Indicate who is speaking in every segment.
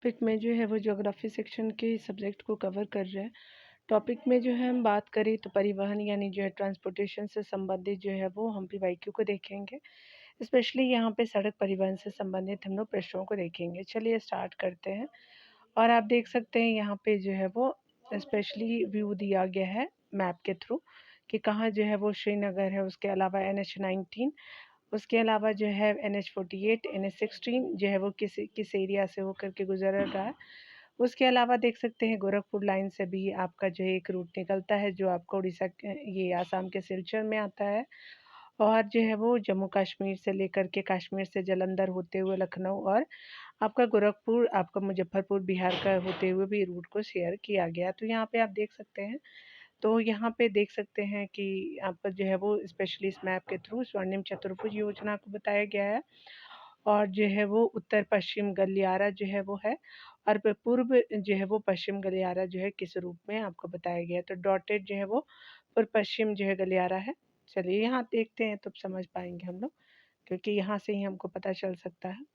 Speaker 1: Topic में जो है वो ज्योग्राफी सेक्शन के सब्जेक्ट को कवर कर रहे हैं। टॉपिक में जो है हम बात करें तो परिवहन यानी जो है ट्रांसपोर्टेशन से संबंधित जो है वो हम पीवाईक्यू को देखेंगे। स्पेशली यहाँ पे सड़क परिवहन से संबंधित हम लोग प्रश्नों को देखेंगे। चलिए स्टार्ट करते हैं। और आप देख सकते हैं यहाँ पे जो है वो स्पेशली व्यू दिया गया है मैप के थ्रू कि कहाँ जो है वो श्रीनगर है, उसके अलावा NH-19, उसके अलावा जो है NH-48, NH-16 जो है वो किस एरिया से होकर के गुजर रहा है। उसके अलावा देख सकते हैं गोरखपुर लाइन से भी आपका जो है एक रूट निकलता है जो आपका उड़ीसा ये आसाम के सिलचर में आता है। और जो है वो जम्मू कश्मीर से लेकर के कश्मीर से जालंधर होते हुए लखनऊ और आपका गोरखपुर, आपका मुजफ्फरपुर बिहार का होते हुए भी रूट को शेयर किया गया। तो यहाँ पे आप देख सकते हैं, तो यहाँ पे देख सकते हैं कि आपका जो है वो स्पेशली इस मैप के थ्रू स्वर्णिम चतुर्भुज योजना को बताया गया है। और जो है वो उत्तर पश्चिम गलियारा जो है वो है, और पूर्व जो है वो पश्चिम गलियारा जो है किस रूप में आपको बताया गया है। तो डॉटेड जो है वो पूर्व पश्चिम जो है गलियारा है। चलिए यहाँ देखते हैं तो समझ पाएंगे हम लोग, क्योंकि यहाँ से ही हमको पता चल सकता है।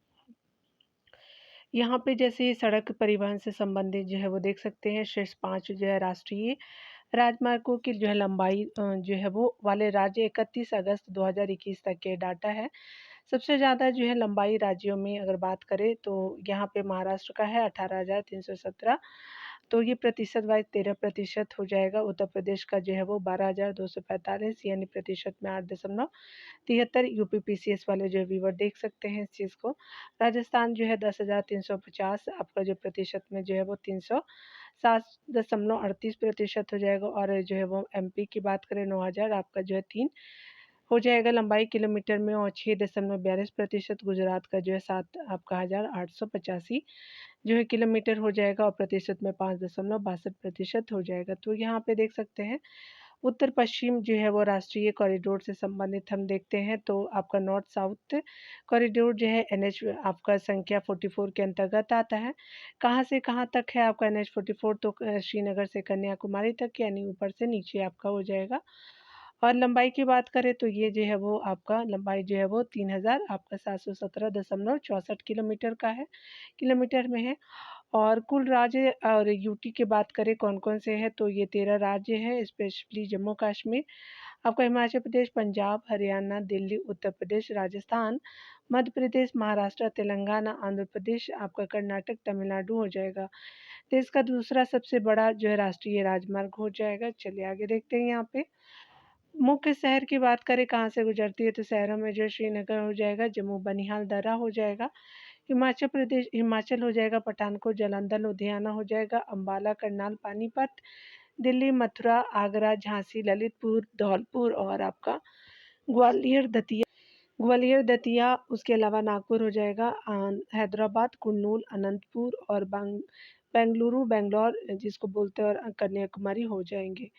Speaker 1: यहाँ पे जैसे सड़क परिवहन से संबंधित जो है वो देख सकते हैं शीर्ष 5 जो है राष्ट्रीय राजमार्गों की जो है लंबाई जो है वो वाले राज्य 31 अगस्त 2021 तक के डाटा है। सबसे ज़्यादा जो है लंबाई राज्यों में अगर बात करें तो यहाँ पे महाराष्ट्र का है 18,317, तो ये प्रतिशत वाइज 13% हो जाएगा। उत्तर प्रदेश का जो है वो 12,245 यानी प्रतिशत में 8.73। यूपी-पीसीएस वाले जो व्यूअर देख सकते हैं इस चीज़ को। राजस्थान जो है 10,350, आपका जो प्रतिशत में जो है वो 307.38% हो जाएगा। और जो है वो एमपी की बात करें 9,000, आपका जो है 3 हो जाएगा लंबाई किलोमीटर में, और 6.42%। गुजरात का जो है 7 आपका 1,885 जो है किलोमीटर हो जाएगा, और प्रतिशत में 5.62% हो जाएगा। तो यहाँ पे देख सकते हैं उत्तर पश्चिम जो है वो राष्ट्रीय कॉरिडोर से संबंधित हम देखते हैं तो आपका नॉर्थ साउथ कॉरिडोर जो है NH आपका संख्या 44 के अंतर्गत आता है। कहाँ से कहाँ तक है आपका NH 44, तो श्रीनगर से कन्याकुमारी तक, यानी ऊपर से नीचे आपका हो जाएगा। और लंबाई की बात करें तो ये जो है वो आपका लंबाई जो है वो 3,000 आपका 717.64 किलोमीटर का है, किलोमीटर में है। और कुल राज्य और यूटी की बात करें कौन-कौन से हैं, तो ये 13 राज्य हैं, स्पेशली जम्मू कश्मीर, आपका हिमाचल प्रदेश, पंजाब, हरियाणा, दिल्ली, उत्तर प्रदेश, राजस्थान, मध्य प्रदेश, महाराष्ट्र, तेलंगाना, आंध्र प्रदेश, आपका कर्नाटक, तमिलनाडु हो जाएगा। देश का दूसरा सबसे बड़ा जो है राष्ट्रीय राजमार्ग हो जाएगा। चलिए आगे देखते हैं यहाँ पे। मुख्य शहर की बात करें कहाँ से गुजरती है, तो शहरों में जो श्रीनगर हो जाएगा, जम्मू बनिहाल दर्रा हो जाएगा, हिमाचल हो जाएगा, पठानकोट, जालंधर, लुधियाना हो जाएगा, अम्बाला, करनाल, पानीपत, दिल्ली, मथुरा, आगरा, झांसी, ललितपुर, धौलपुर, और आपका ग्वालियर, दतिया, उसके अलावा नागपुर हो जाएगा, हैदराबाद, कुर्नूल, अनंतपुर, और बेंगलुरु, बेंगलोर जिसको बोलते हैं, और कन्याकुमारी हो जाएंगे।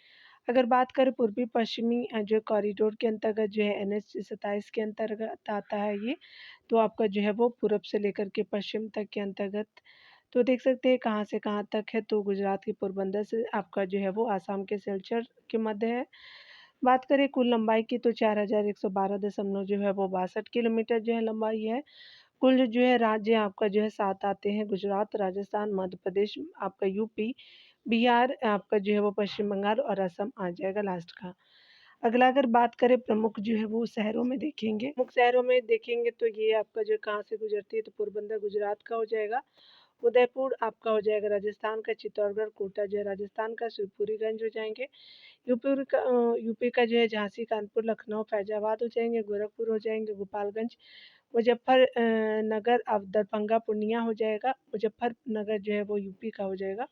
Speaker 1: अगर बात करें पूर्वी पश्चिमी जो कॉरिडोर के अंतर्गत जो है NH-27 के अंतर्गत आता है ये, तो आपका जो है वो पूरब से लेकर के पश्चिम तक के अंतर्गत, तो देख सकते हैं कहाँ से कहाँ तक है, तो गुजरात के पोरबंदर से आपका जो है वो आसाम के सिलचर के मध्य है। बात करें कुल लंबाई की तो 4,112 दशमलव जो है वो 62 किलोमीटर जो है लंबाई है। कुल जो है राज्य आपका जो है 7 आते हैं, गुजरात, राजस्थान, मध्य प्रदेश, आपका यूपी, बिहार, आपका जो है वो पश्चिम बंगाल, और असम आ जाएगा लास्ट का। अगला अगर बात करें प्रमुख जो है वो शहरों में देखेंगे, प्रमुख शहरों में देखेंगे तो ये आपका जो कहाँ से गुजरती है, तो पोरबंदर गुजरात का हो जाएगा, उदयपुर आपका हो जाएगा राजस्थान का, चित्तौड़गढ़, कोटा जो है राजस्थान का, शिवपुरीगंज हो जाएंगे, यूपी का जो है झांसी, कानपुर, लखनऊ, फैजाबाद हो जाएंगे, गोरखपुर हो जाएंगे, गोपालगंज, नगर, अब दरभंगा, पूर्णिया हो जाएगा। मुजफ्फरनगर जो है वो यूपी का हो जाएगा।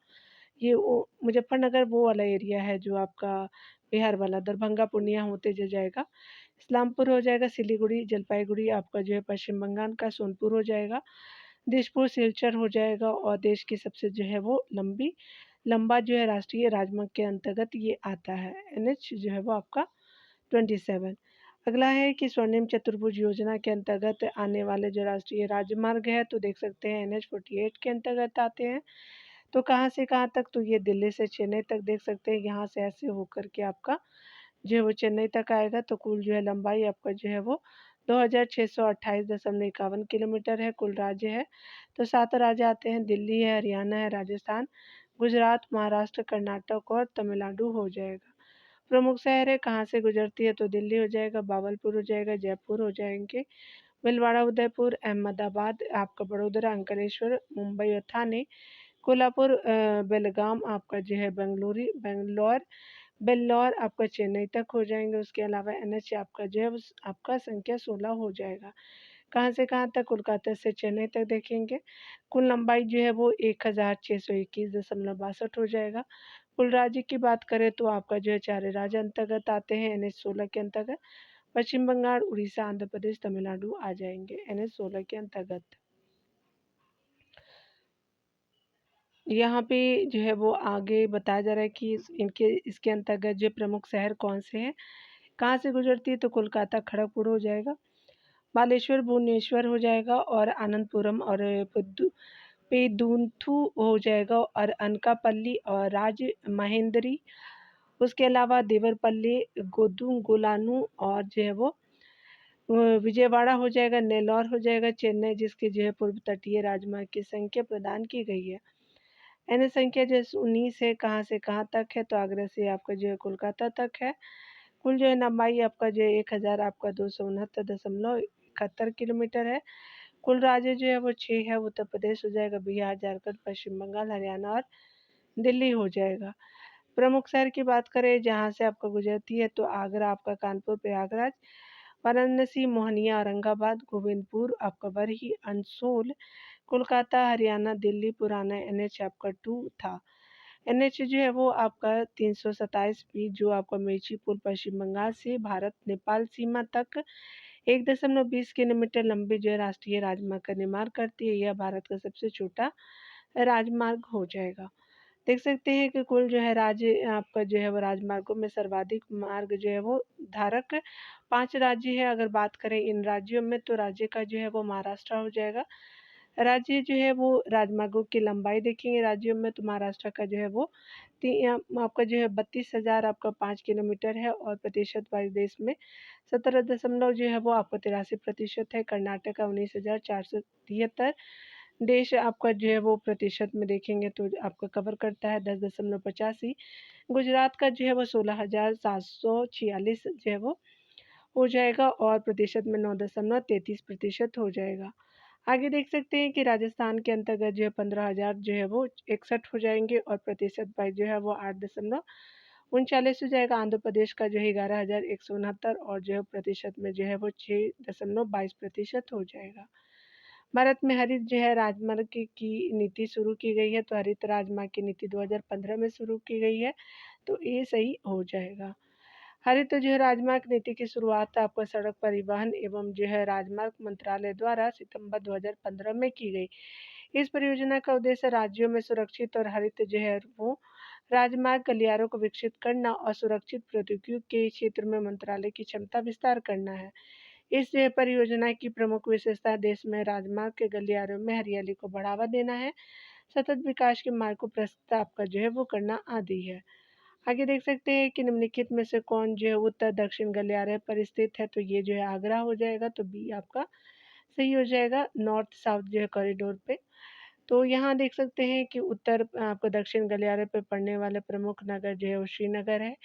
Speaker 1: ये वो मुजफ्फरनगर वो वाला एरिया है जो आपका बिहार वाला, दरभंगा, पूर्णिया होते जो जाएगा। इस्लामपुर हो जाएगा, सिलीगुड़ी, जलपाईगुड़ी आपका जो है पश्चिम बंगाल का, सोनपुर हो जाएगा, दिसपुर, सिलचर हो जाएगा, और देश की सबसे जो है वो लंबा जो है राष्ट्रीय राजमार्ग के अंतर्गत ये आता है, NH जो है वो आपका 27। अगला है कि स्वर्णिम चतुर्भुज योजना के अंतर्गत आने वाले जो राष्ट्रीय राजमार्ग है, तो देख सकते हैं NH-48 के अंतर्गत आते हैं। तो कहाँ से कहाँ तक, तो ये दिल्ली से चेन्नई तक देख सकते हैं, यहाँ से ऐसे होकर के आपका जो है वो चेन्नई तक आएगा। तो कुल जो है लंबाई आपका जो है वो 2628.51 किलोमीटर है, कुल राज्य है। तो 7 राज्य आते हैं, दिल्ली है, हरियाणा है, राजस्थान, गुजरात, महाराष्ट्र, कर्नाटक और तमिलनाडु हो जाएगा। प्रमुख शहर है, कहाँ से गुजरती है, तो दिल्ली हो जाएगा, बावलपुर हो जाएगा, जयपुर हो जाएंगे, भीलवाड़ा, उदयपुर, अहमदाबाद, आपका बड़ोदरा, अंकलेश्वर, मुंबई और थाने, कोल्हापुर, बेलगाम, आपका जो है बेंगलोर, बेल्लौर आपका चेन्नई तक हो जाएंगे। उसके अलावा एनएच आपका जो है आपका संख्या 16 हो जाएगा। कहाँ से कहाँ तक, कोलकाता से चेन्नई तक देखेंगे। कुल लंबाई जो है वो 1621.62 हो जाएगा। कुल राज्य की बात करें तो आपका जो है 4 राज्य अंतर्गत आते हैं एनएच 16 के अंतर्गत। पश्चिम बंगाल, उड़ीसा, आंध्र प्रदेश, तमिलनाडु आ जाएंगे एनएच 16 के अंतर्गत। यहाँ पे जो है वो आगे बताया जा रहा है कि इसके अंतर्गत जो प्रमुख शहर कौन से हैं, कहाँ से गुजरती है, तो कोलकाता खड़गपुर हो जाएगा, बालेश्वर भुवनेश्वर हो जाएगा और आनंदपुरम और पेदुंथु हो जाएगा और अनकापल्ली और राजमहेंद्री। उसके अलावा देवरपल्ली, गोदुंगोलानु और जो है वो विजयवाड़ा हो जाएगा, नेल्लौर हो जाएगा, चेन्नई जिसके जो है पूर्व तटीय राजमार्ग की संख्या प्रदान की गई है। एन संख्या जैसे 19 है, कहाँ से कहाँ तक है, तो आगरा से आपका जो है कोलकाता तक है। कुल जो है लंबाई आपका जो है 1000 आपका 269.71 किलोमीटर है। कुल राज्य जो है वो 6 है, उत्तर प्रदेश हो जाएगा, बिहार, झारखंड, पश्चिम बंगाल, हरियाणा और दिल्ली हो जाएगा। प्रमुख शहर की बात करें जहाँ से आपका गुजरती है तो आगरा आपका, कानपुर, प्रयागराज, वाराणसी, मोहनिया, औरंगाबाद, गोविंदपुर, आपका बरही, अंसोल, कोलकाता, हरियाणा, दिल्ली, पुराना एनएच आपका 2 था। एनएच जो है वो आपका 327 जो आपका मिर्ची पुल पश्चिम बंगाल से भारत नेपाल सीमा तक 1.20 किलोमीटर लंबी जो है राष्ट्रीय राजमार्ग का निर्माण करती है। यह भारत का सबसे छोटा राजमार्ग हो जाएगा। देख सकते हैं कि कुल जो है राज्य आपका जो है वो राजमार्गों में सर्वाधिक मार्ग जो है वो धारक 5 राज्य है। अगर बात करें इन राज्यों में तो राज्य का जो है वो महाराष्ट्र हो जाएगा। राज्य जो है वो राजमार्गों की लंबाई देखेंगे राज्यों में तो महाराष्ट्र का जो है वो आपका जो है 32,000 आपका 5 किलोमीटर है और प्रतिशत वाइज देश में 17 दशमलव जो है वो आपका 83% है। कर्नाटक का 19,473 देश आपका जो है वो प्रतिशत में देखेंगे तो आपका कवर करता है 10.85। गुजरात का जो है वो 16,746 जो है वो हो जाएगा और प्रतिशत में 9.33% हो जाएगा। आगे देख सकते हैं कि राजस्थान के अंतर्गत जो है 15,000 जो है वो 61 हो जाएंगे और प्रतिशत वाइज जो है वो 8.39 हो जाएगा। आंध्र प्रदेश का जो है 11,169 और जो है प्रतिशत में जो है वो 6.22% हो जाएगा। भारत में हरित जो है राजमार्ग की नीति शुरू की गई है तो हरित राजमार्ग की नीति 2015 में शुरू की गई है तो ये सही हो जाएगा। हरित जो है राजमार्ग नीति की शुरुआत आपका सड़क परिवहन एवं जो है राजमार्ग मंत्रालय द्वारा सितंबर 2015 में की गई। इस परियोजना का उद्देश्य राज्यों में सुरक्षित और हरित जो है वो राजमार्ग गलियारों को विकसित करना और सुरक्षित प्रौद्योगिकी के क्षेत्र में मंत्रालय की क्षमता विस्तार करना है। इस परियोजना की प्रमुख विशेषता देश में राजमार्ग के गलियारों में हरियाली को बढ़ावा देना है, सतत विकास के मार्ग को प्रस्ताव का जो है वो करना आदि है। आगे देख सकते हैं कि निम्नलिखित में से कौन जो है उत्तर दक्षिण गलियारे पर स्थित है तो ये जो है आगरा हो जाएगा तो बी आपका सही हो जाएगा नॉर्थ साउथ जो है कॉरिडोर पे। तो यहाँ देख सकते हैं कि उत्तर आपको दक्षिण गलियारे पे पड़ने वाले प्रमुख नगर जो है वो श्रीनगर है,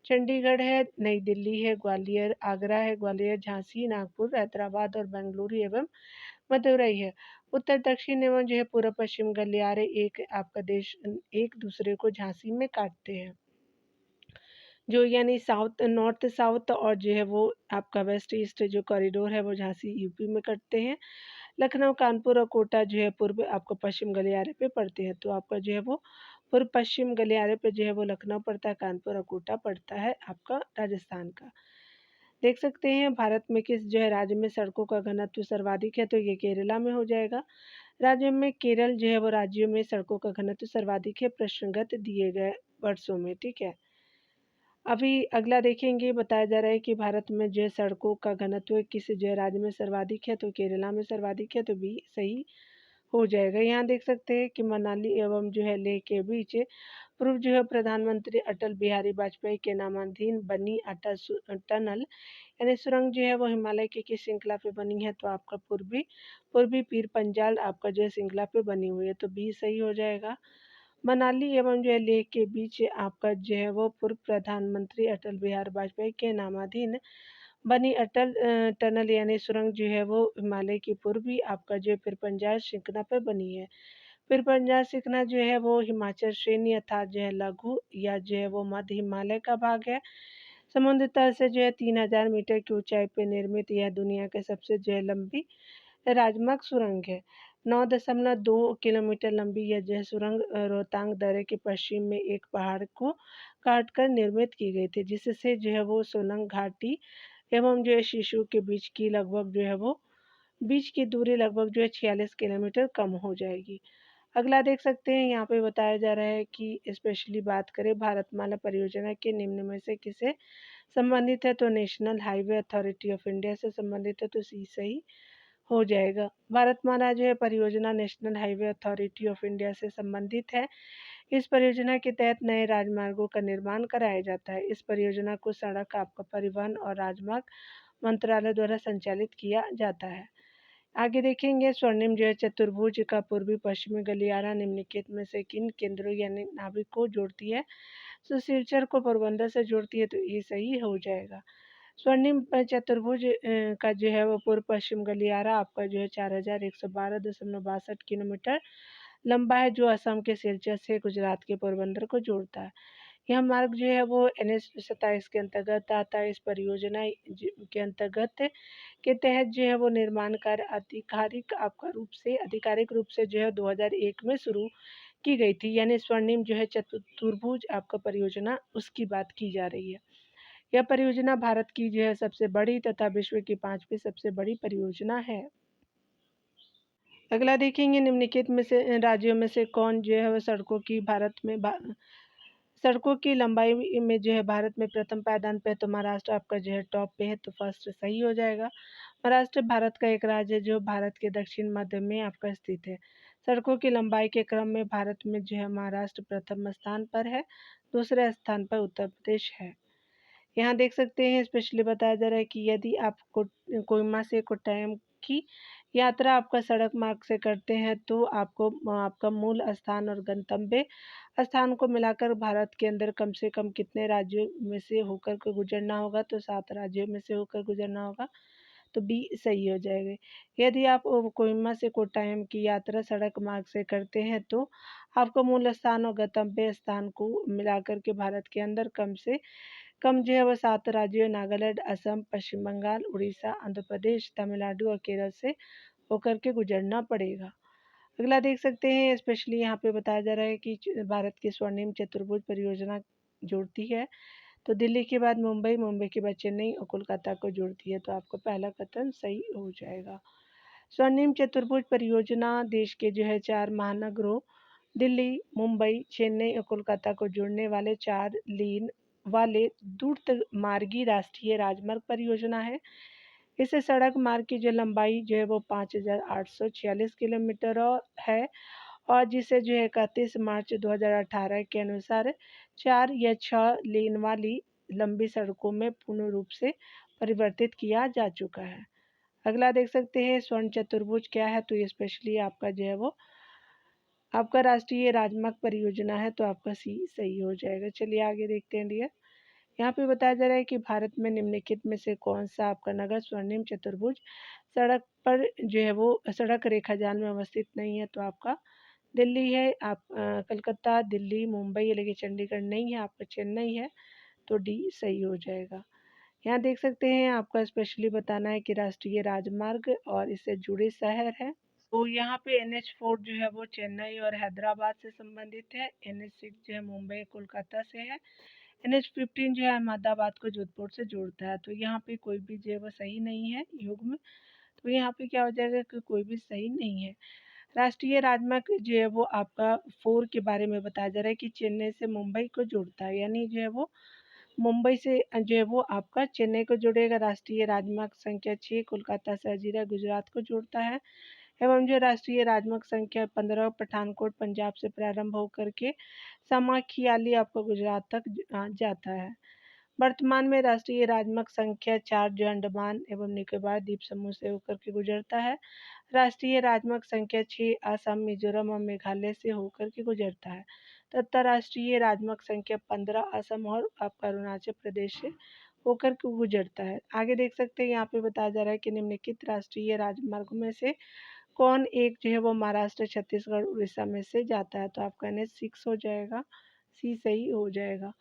Speaker 1: चंडीगढ़ है, नई दिल्ली है, ग्वालियर, आगरा है, ग्वालियर, झांसी, नागपुर, हैदराबाद और बेंगलुरु एवं मदुरई है। उत्तर दक्षिण एवं जो है पूर्व पश्चिम गलियारे एक आपका देश एक दूसरे को झांसी में काटते हैं, जो यानी साउथ नॉर्थ साउथ और जो है वो आपका वेस्ट ईस्ट जो कॉरिडोर है वो झांसी यूपी में करते हैं। लखनऊ, कानपुर और कोटा जो है पूर्व आपको पश्चिम गलियारे पे पड़ते हैं तो आपका जो है वो पूर्व पश्चिम गलियारे पे जो है वो लखनऊ पड़ता है, कानपुर और कोटा पड़ता है आपका राजस्थान का। देख सकते हैं भारत में किस जो है राज्य में सड़कों का घनत्व सर्वाधिक है तो ये केरला में हो जाएगा। राज्य में केरल जो है वो राज्यों में सड़कों का घनत्व सर्वाधिक है प्रश्नगत दिए गए वर्षों में। ठीक है, अभी अगला देखेंगे, बताया जा रहा है कि भारत में जो सड़कों का घनत्व किस जो राज्य में सर्वाधिक है तो केरला में सर्वाधिक है तो बी सही हो जाएगा। यहाँ देख सकते हैं कि मनाली एवं जो है लेह के बीच पूर्व जो है प्रधानमंत्री अटल बिहारी वाजपेयी के नामाधीन बनी अटल टनल यानी सुरंग जो है वो हिमालय की किस श्रृंखला पे बनी है? तो आपका पूर्वी पूर्वी पीर पंजाल आपका जो है श्रृंखला पे बनी हुई है, तो बी सही हो जाएगा। मनाली एवं जो है लेह के बीच आपका जो है वो पूर्व प्रधानमंत्री अटल बिहारी वाजपेयी के नामाधीन बनी अटल टनल यानी सुरंग जो है वो हिमालय की पूर्वी आपका जो है पीरपंजाल श्रृंखला पे बनी है। पीरपंजाल श्रृंखला जो है वो हिमाचल श्रेणी अर्थात जो है लघु या जो है वो मध्य हिमालय का भाग है। समुद्र तल से जो है 3000 मीटर की ऊंचाई पर निर्मित यह दुनिया के सबसे जो है लंबी राजमार्ग सुरंग है। 9.2 किलोमीटर लंबी यह जो है सुरंग रोहतांग दर्रे के पश्चिम में एक पहाड़ को काटकर निर्मित की गई थी, जिससे जो है वो सोलंग घाटी एवं जो है शिशु के बीच की लगभग जो है वो बीच की दूरी लगभग जो है 46 किलोमीटर कम हो जाएगी। अगला देख सकते हैं, यहाँ पे बताया जा रहा है कि स्पेशली बात करें भारतमाला परियोजना के निम्न में से किसे संबंधित है? तो national highway authority of India से संबंधित है, तो सी सही हो जाएगा। भारतमाला जो है परियोजना national highway authority of India से संबंधित है। इस परियोजना के तहत नए राजमार्गों का निर्माण कराया जाता है। इस परियोजना को सड़क आपका परिवहन और राजमार्ग मंत्रालय द्वारा संचालित किया जाता है। आगे देखेंगे स्वर्णिम जो है चतुर्भुज का पूर्वी पश्चिमी गलियारा निम्नलिखित में से किन केंद्रों यानी नाभिक को जोड़ती है? तो सिलचर को पोरबंदर से जोड़ती है, तो ये सही हो जाएगा। स्वर्णिम चतुर्भुज का जो है वो पूर्व पश्चिम गलियारा आपका जो है 4112.62 किलोमीटर लंबा है, जो असम के सिलचर से गुजरात के पोरबंदर को जोड़ता है। यह मार्ग जो है वो NH 27 के अंतर्गत आता है। इस परियोजना के अंतर्गत के तहत जो है वो निर्माण कार्य आधिकारिक रूप से जो है 2001 में शुरू की गई थी, यानी स्वर्णिम जो है चतुर्भुज आपका परियोजना उसकी बात की जा रही है। यह परियोजना भारत की जो है सबसे बड़ी तथा विश्व की 5वीं सबसे बड़ी परियोजना है। अगला देखेंगे निम्नलिखित में से राज्यों में से कौन जो है वो सड़कों की लंबाई में जो है भारत में प्रथम पायदान पे है? तो महाराष्ट्र आपका जो है टॉप पे है, तो फर्स्ट सही हो जाएगा। महाराष्ट्र भारत का एक राज्य है जो भारत के दक्षिण मध्य में आपका स्थित है। सड़कों की लंबाई के क्रम में भारत में जो है महाराष्ट्र प्रथम स्थान पर है, दूसरे स्थान पर उत्तर प्रदेश है। यहाँ देख सकते हैं स्पेशली बताया जा रहा है कि यदि आप कोहिमा से कोट्टायम की यात्रा आपका सड़क मार्ग से करते हैं, तो आपको आपका मूल स्थान और गंतव्य स्थान को मिलाकर भारत के अंदर कम से कम कितने राज्यों में से होकर के गुजरना होगा? तो 7 राज्यों में से होकर गुजरना होगा, तो बी सही हो जाएगा। यदि आप कोहिमा से कोट्टायम की यात्रा सड़क मार्ग से करते हैं, तो आपको मूल स्थान और गंतव्य स्थान को मिलाकर के भारत के अंदर कम से कम जो है वो 7 राज्यों नागालैंड, असम, पश्चिम बंगाल, उड़ीसा, आंध्र प्रदेश, तमिलनाडु और केरल से होकर के गुजरना पड़ेगा। अगला देख सकते हैं स्पेशली यहाँ पे बताया जा रहा है कि भारत की स्वर्णिम चतुर्भुज परियोजना जोड़ती है, तो दिल्ली के बाद मुंबई, मुंबई के बाद चेन्नई और कोलकाता को जोड़ती है, तो आपका पहला कथन सही हो जाएगा। स्वर्णिम चतुर्भुज परियोजना देश के जो है 4 महानगरों दिल्ली, मुंबई, चेन्नई और कोलकाता को जोड़ने वाले 4 लेन वाले द्रुत मार्गी राष्ट्रीय राजमार्ग परियोजना है। इस सड़क मार्ग की जो लंबाई जो है वो 5846 किलोमीटर है, और जिसे जो है 31 मार्च 2018 के अनुसार 4 या 6 लेन वाली लंबी सड़कों में पूर्ण रूप से परिवर्तित किया जा चुका है। अगला देख सकते हैं स्वर्ण चतुर्भुज क्या है? तो ये स्पेशली आपका जो है वो आपका राष्ट्रीय राजमार्ग परियोजना है, तो आपका सी सही हो जाएगा। चलिए आगे देखते हैं डियर। यहाँ पे बताया जा रहा है कि भारत में निम्नलिखित में से कौन सा आपका नगर स्वर्णिम चतुर्भुज सड़क पर जो है वो सड़क रेखा जाल में अवस्थित नहीं है? तो आपका दिल्ली है, आप कलकत्ता, दिल्ली, मुंबई, लेकिन चंडीगढ़ नहीं है, आपका चेन्नई है, तो डी सही हो जाएगा। यहाँ देख सकते हैं आपका स्पेशली बताना है कि राष्ट्रीय राजमार्ग और इससे जुड़े शहर है। तो यहाँ पे NH 4 जो है वो चेन्नई और हैदराबाद से संबंधित है। NH 6 जो है मुंबई कोलकाता से है। NH 15 जो है अहमदाबाद को जोधपुर से जोड़ता है, तो यहाँ पे कोई भी जो है वो सही नहीं है युग्म, तो यहाँ पे क्या हो जाएगा कि कोई भी सही नहीं है। राष्ट्रीय राजमार्ग जो है वो आपका 4 के बारे में बताया जा रहा है कि चेन्नई से मुंबई को जोड़ता है, यानी जो है वो मुंबई से जो है वो आपका चेन्नई को जोड़ेगा। राष्ट्रीय राजमार्ग संख्या 6 कोलकाता से हजीरा गुजरात को जोड़ता है। एवं जो राष्ट्रीय राजमार्ग संख्या 15 पठानकोट पंजाब से प्रारंभ होकर के समाखियाली आपको गुजरात तक जाता है। वर्तमान में राष्ट्रीय राजमार्ग संख्या 4 जो अंडमान एवं निकोबार द्वीप समूह से होकर के गुजरता है। राष्ट्रीय राजमार्ग संख्या 6 असम, मिजोरम और मेघालय से होकर के गुजरता है तथा राष्ट्रीय राजमार्ग संख्या 15 असम और आपका अरुणाचल प्रदेश से होकर के गुजरता है। आगे देख सकते हैं यहाँ पे बताया जा रहा है कि निम्नलिखित राष्ट्रीय राजमार्गों में से कौन एक जो है वो महाराष्ट्र, छत्तीसगढ़, उड़ीसा में से जाता है। तो आपका NH6 हो जाएगा, सी सही हो जाएगा।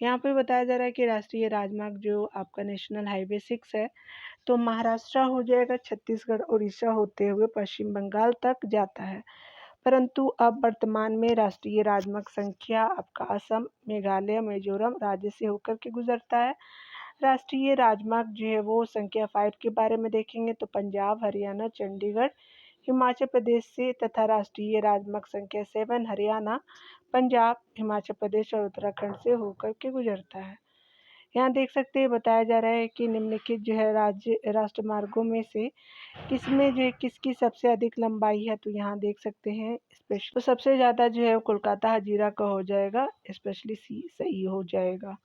Speaker 1: यहाँ पे बताया जा रहा है कि राष्ट्रीय राजमार्ग जो आपका नेशनल हाईवे 6 है तो महाराष्ट्र हो जाएगा, छत्तीसगढ़, उड़ीसा होते हुए पश्चिम बंगाल तक जाता है। परंतु अब वर्तमान में राष्ट्रीय राजमार्ग संख्या आपका असम, मेघालय, मिजोरम राज्य से होकर के गुजरता है। राष्ट्रीय राजमार्ग जो है वो संख्या 5 के बारे में देखेंगे तो पंजाब, हरियाणा, चंडीगढ़, हिमाचल प्रदेश से तथा राष्ट्रीय राजमार्ग संख्या 7 हरियाणा, पंजाब, हिमाचल प्रदेश और उत्तराखंड से होकर के गुजरता है। यहाँ देख सकते हैं बताया जा रहा है कि निम्नलिखित जो है राज्य राष्ट्रमार्गों में से किसमें जो है किसकी सबसे अधिक लंबाई है। तो यहाँ देख सकते हैं स्पेशल तो सबसे ज़्यादा जो है कोलकाता हजीरा का हो जाएगा, स्पेशली सी सही हो जाएगा।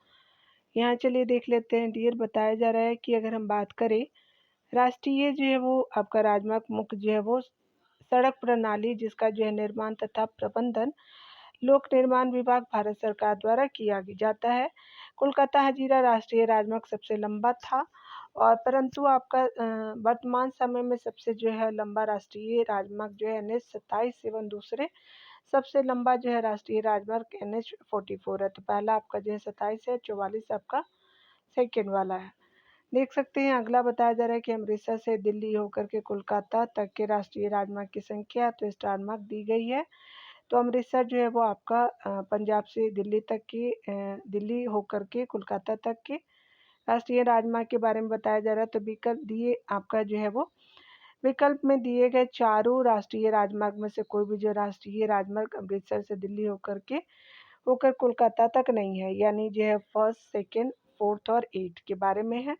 Speaker 1: यहाँ चलिए देख लेते हैं डियर। बताया जा रहा है कि अगर हम बात करें राष्ट्रीय जो है वो आपका राजमार्ग मुख्य जो है वो सड़क प्रणाली जिसका जो है निर्माण तथा प्रबंधन लोक निर्माण विभाग भारत सरकार द्वारा किया जाता है। कोलकाता हजीरा राष्ट्रीय राजमार्ग सबसे लंबा था और परंतु आपका वर्तमान समय में सबसे जो है लंबा राष्ट्रीय राजमार्ग जो है NH27 एवं दूसरे सबसे लंबा जो है राष्ट्रीय राजमार्ग NH44 है। तो पहला आपका जो है 27 है, 44 आपका सेकेंड वाला है। देख सकते हैं अगला बताया जा रहा है कि अमृतसर से दिल्ली होकर के कोलकाता तक के राष्ट्रीय राजमार्ग की संख्या तो स्टार मार्क दी गई है। तो अमृतसर जो है वो आपका पंजाब से दिल्ली तक की दिल्ली होकर के कोलकाता तक के राष्ट्रीय राजमार्ग के बारे में बताया जा रहा है। तो विकल्प दिए आपका जो है वो विकल्प में दिए गए चारों राष्ट्रीय राजमार्ग में से कोई भी जो राष्ट्रीय राजमार्ग अमृतसर से दिल्ली होकर कोलकाता तक नहीं है, यानी जो है फर्स्ट, सेकेंड, फोर्थ और 8 के बारे में है।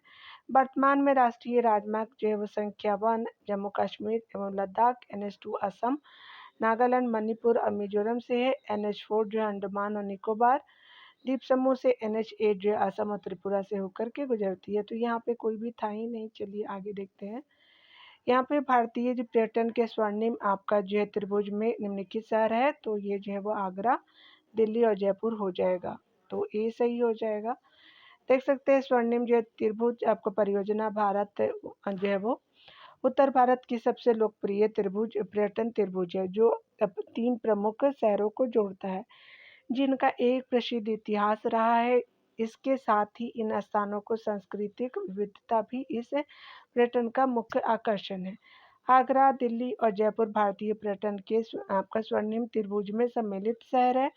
Speaker 1: वर्तमान में राष्ट्रीय राजमार्ग जो है वो संख्या 1 जम्मू कश्मीर एवं लद्दाख, NH2 असम, नागालैंड, मणिपुर और मिजोरम से है। NH4 जो है अंडमान और निकोबार द्वीप समूह से, NH8 जो है असम और त्रिपुरा से होकर के गुजरती है। तो यहाँ पे कोई भी था ही नहीं। चलिए आगे देखते हैं। यहाँ पे भारतीय जो पर्यटन के स्वर्णिम आपका जो है त्रिभुज में निम्नलिखित शहर है। तो ये जो है वो आगरा, दिल्ली और जयपुर हो जाएगा। तो ए सही हो जाएगा। देख सकते हैं स्वर्णिम जो है त्रिभुज आपको परियोजना भारत जो है वो उत्तर भारत की सबसे लोकप्रिय त्रिभुज पर्यटन त्रिभुज है जो 3 प्रमुख शहरों को जोड़ता है जिनका एक प्रसिद्ध इतिहास रहा है। इसके साथ ही इन स्थानों को सांस्कृतिक विविधता भी इस पर्यटन का मुख्य आकर्षण है। आगरा, दिल्ली और जयपुर भारतीय पर्यटन के आपका स्वर्णिम त्रिभुज में सम्मिलित शहर है।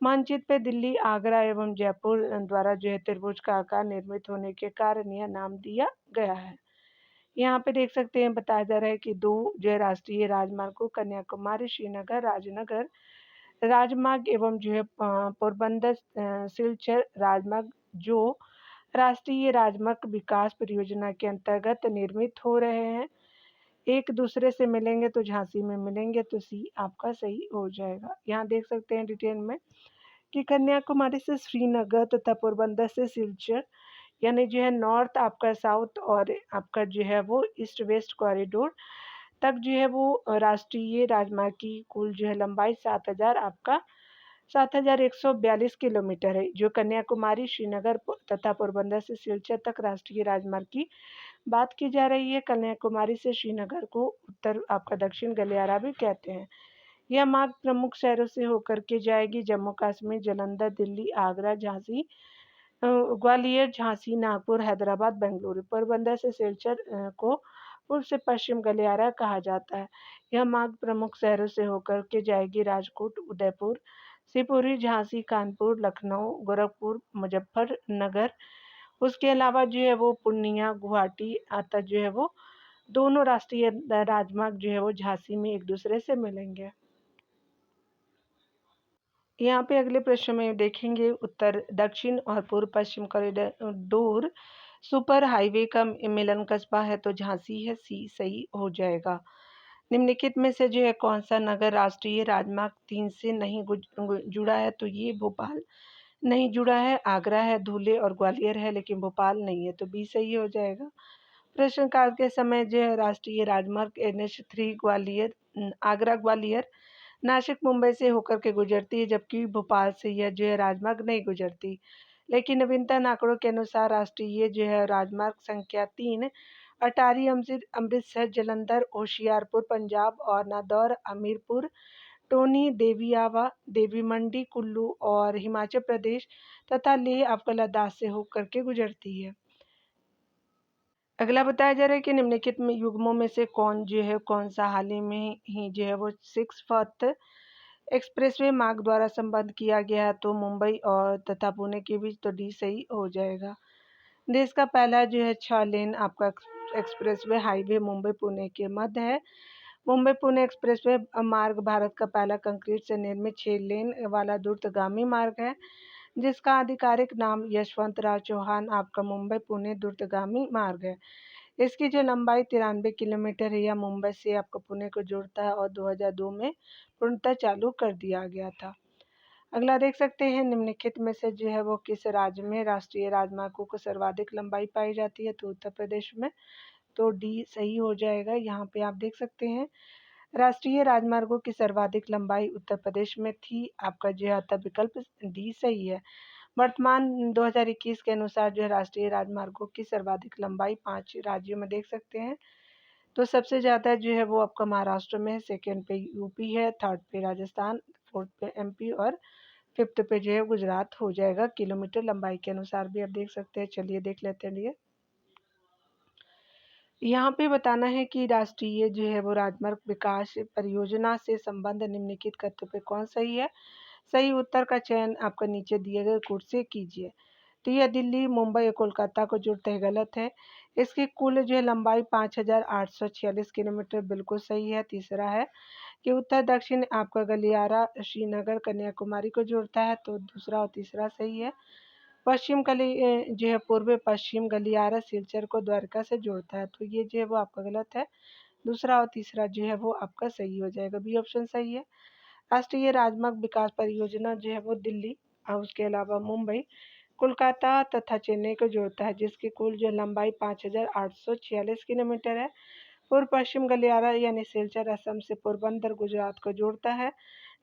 Speaker 1: मानचित्र पे दिल्ली, आगरा एवं जयपुर द्वारा जो है त्रिभुज का आकार निर्मित होने के कारण यह नाम दिया गया है। यहाँ पे देख सकते हैं बताया जा रहा है कि 2 जो है राष्ट्रीय राजमार्गों कन्याकुमारी, श्रीनगर, राजनगर राजमार्ग एवं जो है पोरबंदर सिलचर राजमार्ग जो राष्ट्रीय राजमार्ग विकास परियोजना के अंतर्गत निर्मित हो रहे हैं। एक दूसरे से मिलेंगे तो झांसी में मिलेंगे। तो सी आपका सही हो जाएगा। यहाँ देख सकते हैं डिटेल में कि कन्याकुमारी से श्रीनगर तथा पोरबंदर से सिलचर यानी जो है नॉर्थ आपका साउथ और आपका जो है वो ईस्ट वेस्ट कॉरिडोर तक जो है वो राष्ट्रीय राजमार्ग की कुल जो है लंबाई 7,142 किलोमीटर है। जो कन्याकुमारी, श्रीनगर तथा पोरबंदर से सिलचर तक राष्ट्रीय राजमार्ग की बात की जा रही है। कन्याकुमारी से श्रीनगर को उत्तर आपका दक्षिण गलियारा भी कहते हैं। यह मार्ग प्रमुख शहरों से होकर के जाएगी जम्मू कश्मीर, जालंधर, दिल्ली, आगरा, झांसी, ग्वालियर, झांसी, नागपुर, हैदराबाद, बेंगलुरु। पोरबंदर से सिलचर को पूर्व से पश्चिम गलियारा कहा जाता है। यह मार्ग प्रमुख शहरों से होकर के जाएगी राजकोट, उदयपुर, शिवपुरी, झांसी, कानपुर, लखनऊ, गोरखपुर, मुजफ्फरनगर। उसके अलावा जो है वो पूर्णिया, गुवाहाटी आता जो है वो दोनों राष्ट्रीय राजमार्ग जो है वो झांसी में एक दूसरे से मिलेंगे। यहाँ पे अगले प्रश्न में देखेंगे उत्तर दक्षिण और पूर्व पश्चिम कॉरिडोर सुपर हाईवे का मिलन कस्बा है। तो झांसी है, सी सही हो जाएगा। निम्नलिखित में से जो है कौन सा नगर राष्ट्रीय राजमार्ग 3 से नहीं जुड़ा है? तो ये भोपाल नहीं जुड़ा है, आगरा है, धुले और ग्वालियर है, लेकिन भोपाल नहीं है, तो बी सही हो जाएगा। प्रश्नकाल के समय जो है राष्ट्रीय राजमार्ग NH3 ग्वालियर आगरा ग्वालियर नासिक मुंबई से होकर के गुजरती है, जबकि भोपाल से यह जो है राजमार्ग नहीं गुजरती। लेकिन नवीनतम आंकड़ों के अनुसार राष्ट्रीय जो है राजमार्ग संख्या 3 अटारी अमृतसर जलंधर होशियारपुर पंजाब और नादौर हमीरपुर टोनी देवियावा देवी मंडी कुल्लू और हिमाचल प्रदेश तथा लेह आपका लद्दाख से होकर के गुजरती है। अगला बताया जा रहा है कि निम्नलिखित में युग्मों में से कौन सा हाल ही में ही जो है वो 6 एक्सप्रेसवे मार्ग द्वारा संबद्ध किया गया है? तो मुंबई और तथा पुणे के बीच, तो डी सही हो जाएगा। देश का पहला जो है 6 लेन आपका एक्सप्रेसवे हाईवे मुंबई पुणे के मध्य है। मुंबई पुणे एक्सप्रेसवे मार्ग भारत का पहला कंक्रीट से निर्मित 6 लेन वाला द्रुतगामी मार्ग है, जिसका आधिकारिक नाम यशवंतराव चौहान आपका मुंबई पुणे द्रुतगामी मार्ग है। इसकी जो लंबाई 93 किलोमीटर है, यह मुंबई से आपको पुणे को जोड़ता है और 2002 में पूर्णतः चालू कर दिया गया था। अगला देख सकते हैं निम्नलिखित में से जो है वो किस राज्य में राष्ट्रीय राजमार्गों को सर्वाधिक लंबाई पाई जाती है? तो उत्तर प्रदेश में, तो डी सही हो जाएगा। यहाँ पे आप देख सकते हैं राष्ट्रीय राजमार्गों की सर्वाधिक लंबाई उत्तर प्रदेश में थी। आपका जो है विकल्प डी सही है। वर्तमान 2021 के अनुसार जो है राष्ट्रीय राजमार्गों की सर्वाधिक लंबाई 5 राज्यों में देख सकते हैं। तो सबसे ज़्यादा जो है वो आपका महाराष्ट्र में है, सेकेंड पे यूपी है, थर्ड पे राजस्थान, फोर्थ पे MP और फिफ्थ पे जो है गुजरात हो जाएगा। किलोमीटर लंबाई के अनुसार भी आप देख सकते हैं। चलिए देख लेते हैं। लिए यहाँ पे बताना है कि राष्ट्रीय जो है वो राजमार्ग विकास परियोजना से संबंध निम्नलिखित कथ्य पे कौन सही है? सही उत्तर का चयन आपका नीचे दिए गए कोड से कीजिए। तो यह दिल्ली मुंबई और कोलकाता को जोड़ते हैं, गलत है। इसकी कुल जो है लंबाई 5846 किलोमीटर बिल्कुल सही है। तीसरा है कि उत्तर दक्षिण आपका गलियारा श्रीनगर कन्याकुमारी को जोड़ता है, तो दूसरा और तीसरा सही है। पश्चिम जो है पूर्व पश्चिम गलियारा सिलचर को द्वारका से जोड़ता है, तो ये जो है वो आपका गलत है। दूसरा और तीसरा जो है वो आपका सही हो जाएगा। बी ऑप्शन सही है। राष्ट्रीय राजमार्ग विकास परियोजना जो है वो दिल्ली और उसके अलावा मुंबई कोलकाता तथा चेन्नई को जोड़ता है, जिसकी कुल जो लंबाई 5846 किलोमीटर है। पूर्व पश्चिम गलियारा यानी सिलचर असम से पोरबंदर गुजरात को जोड़ता है,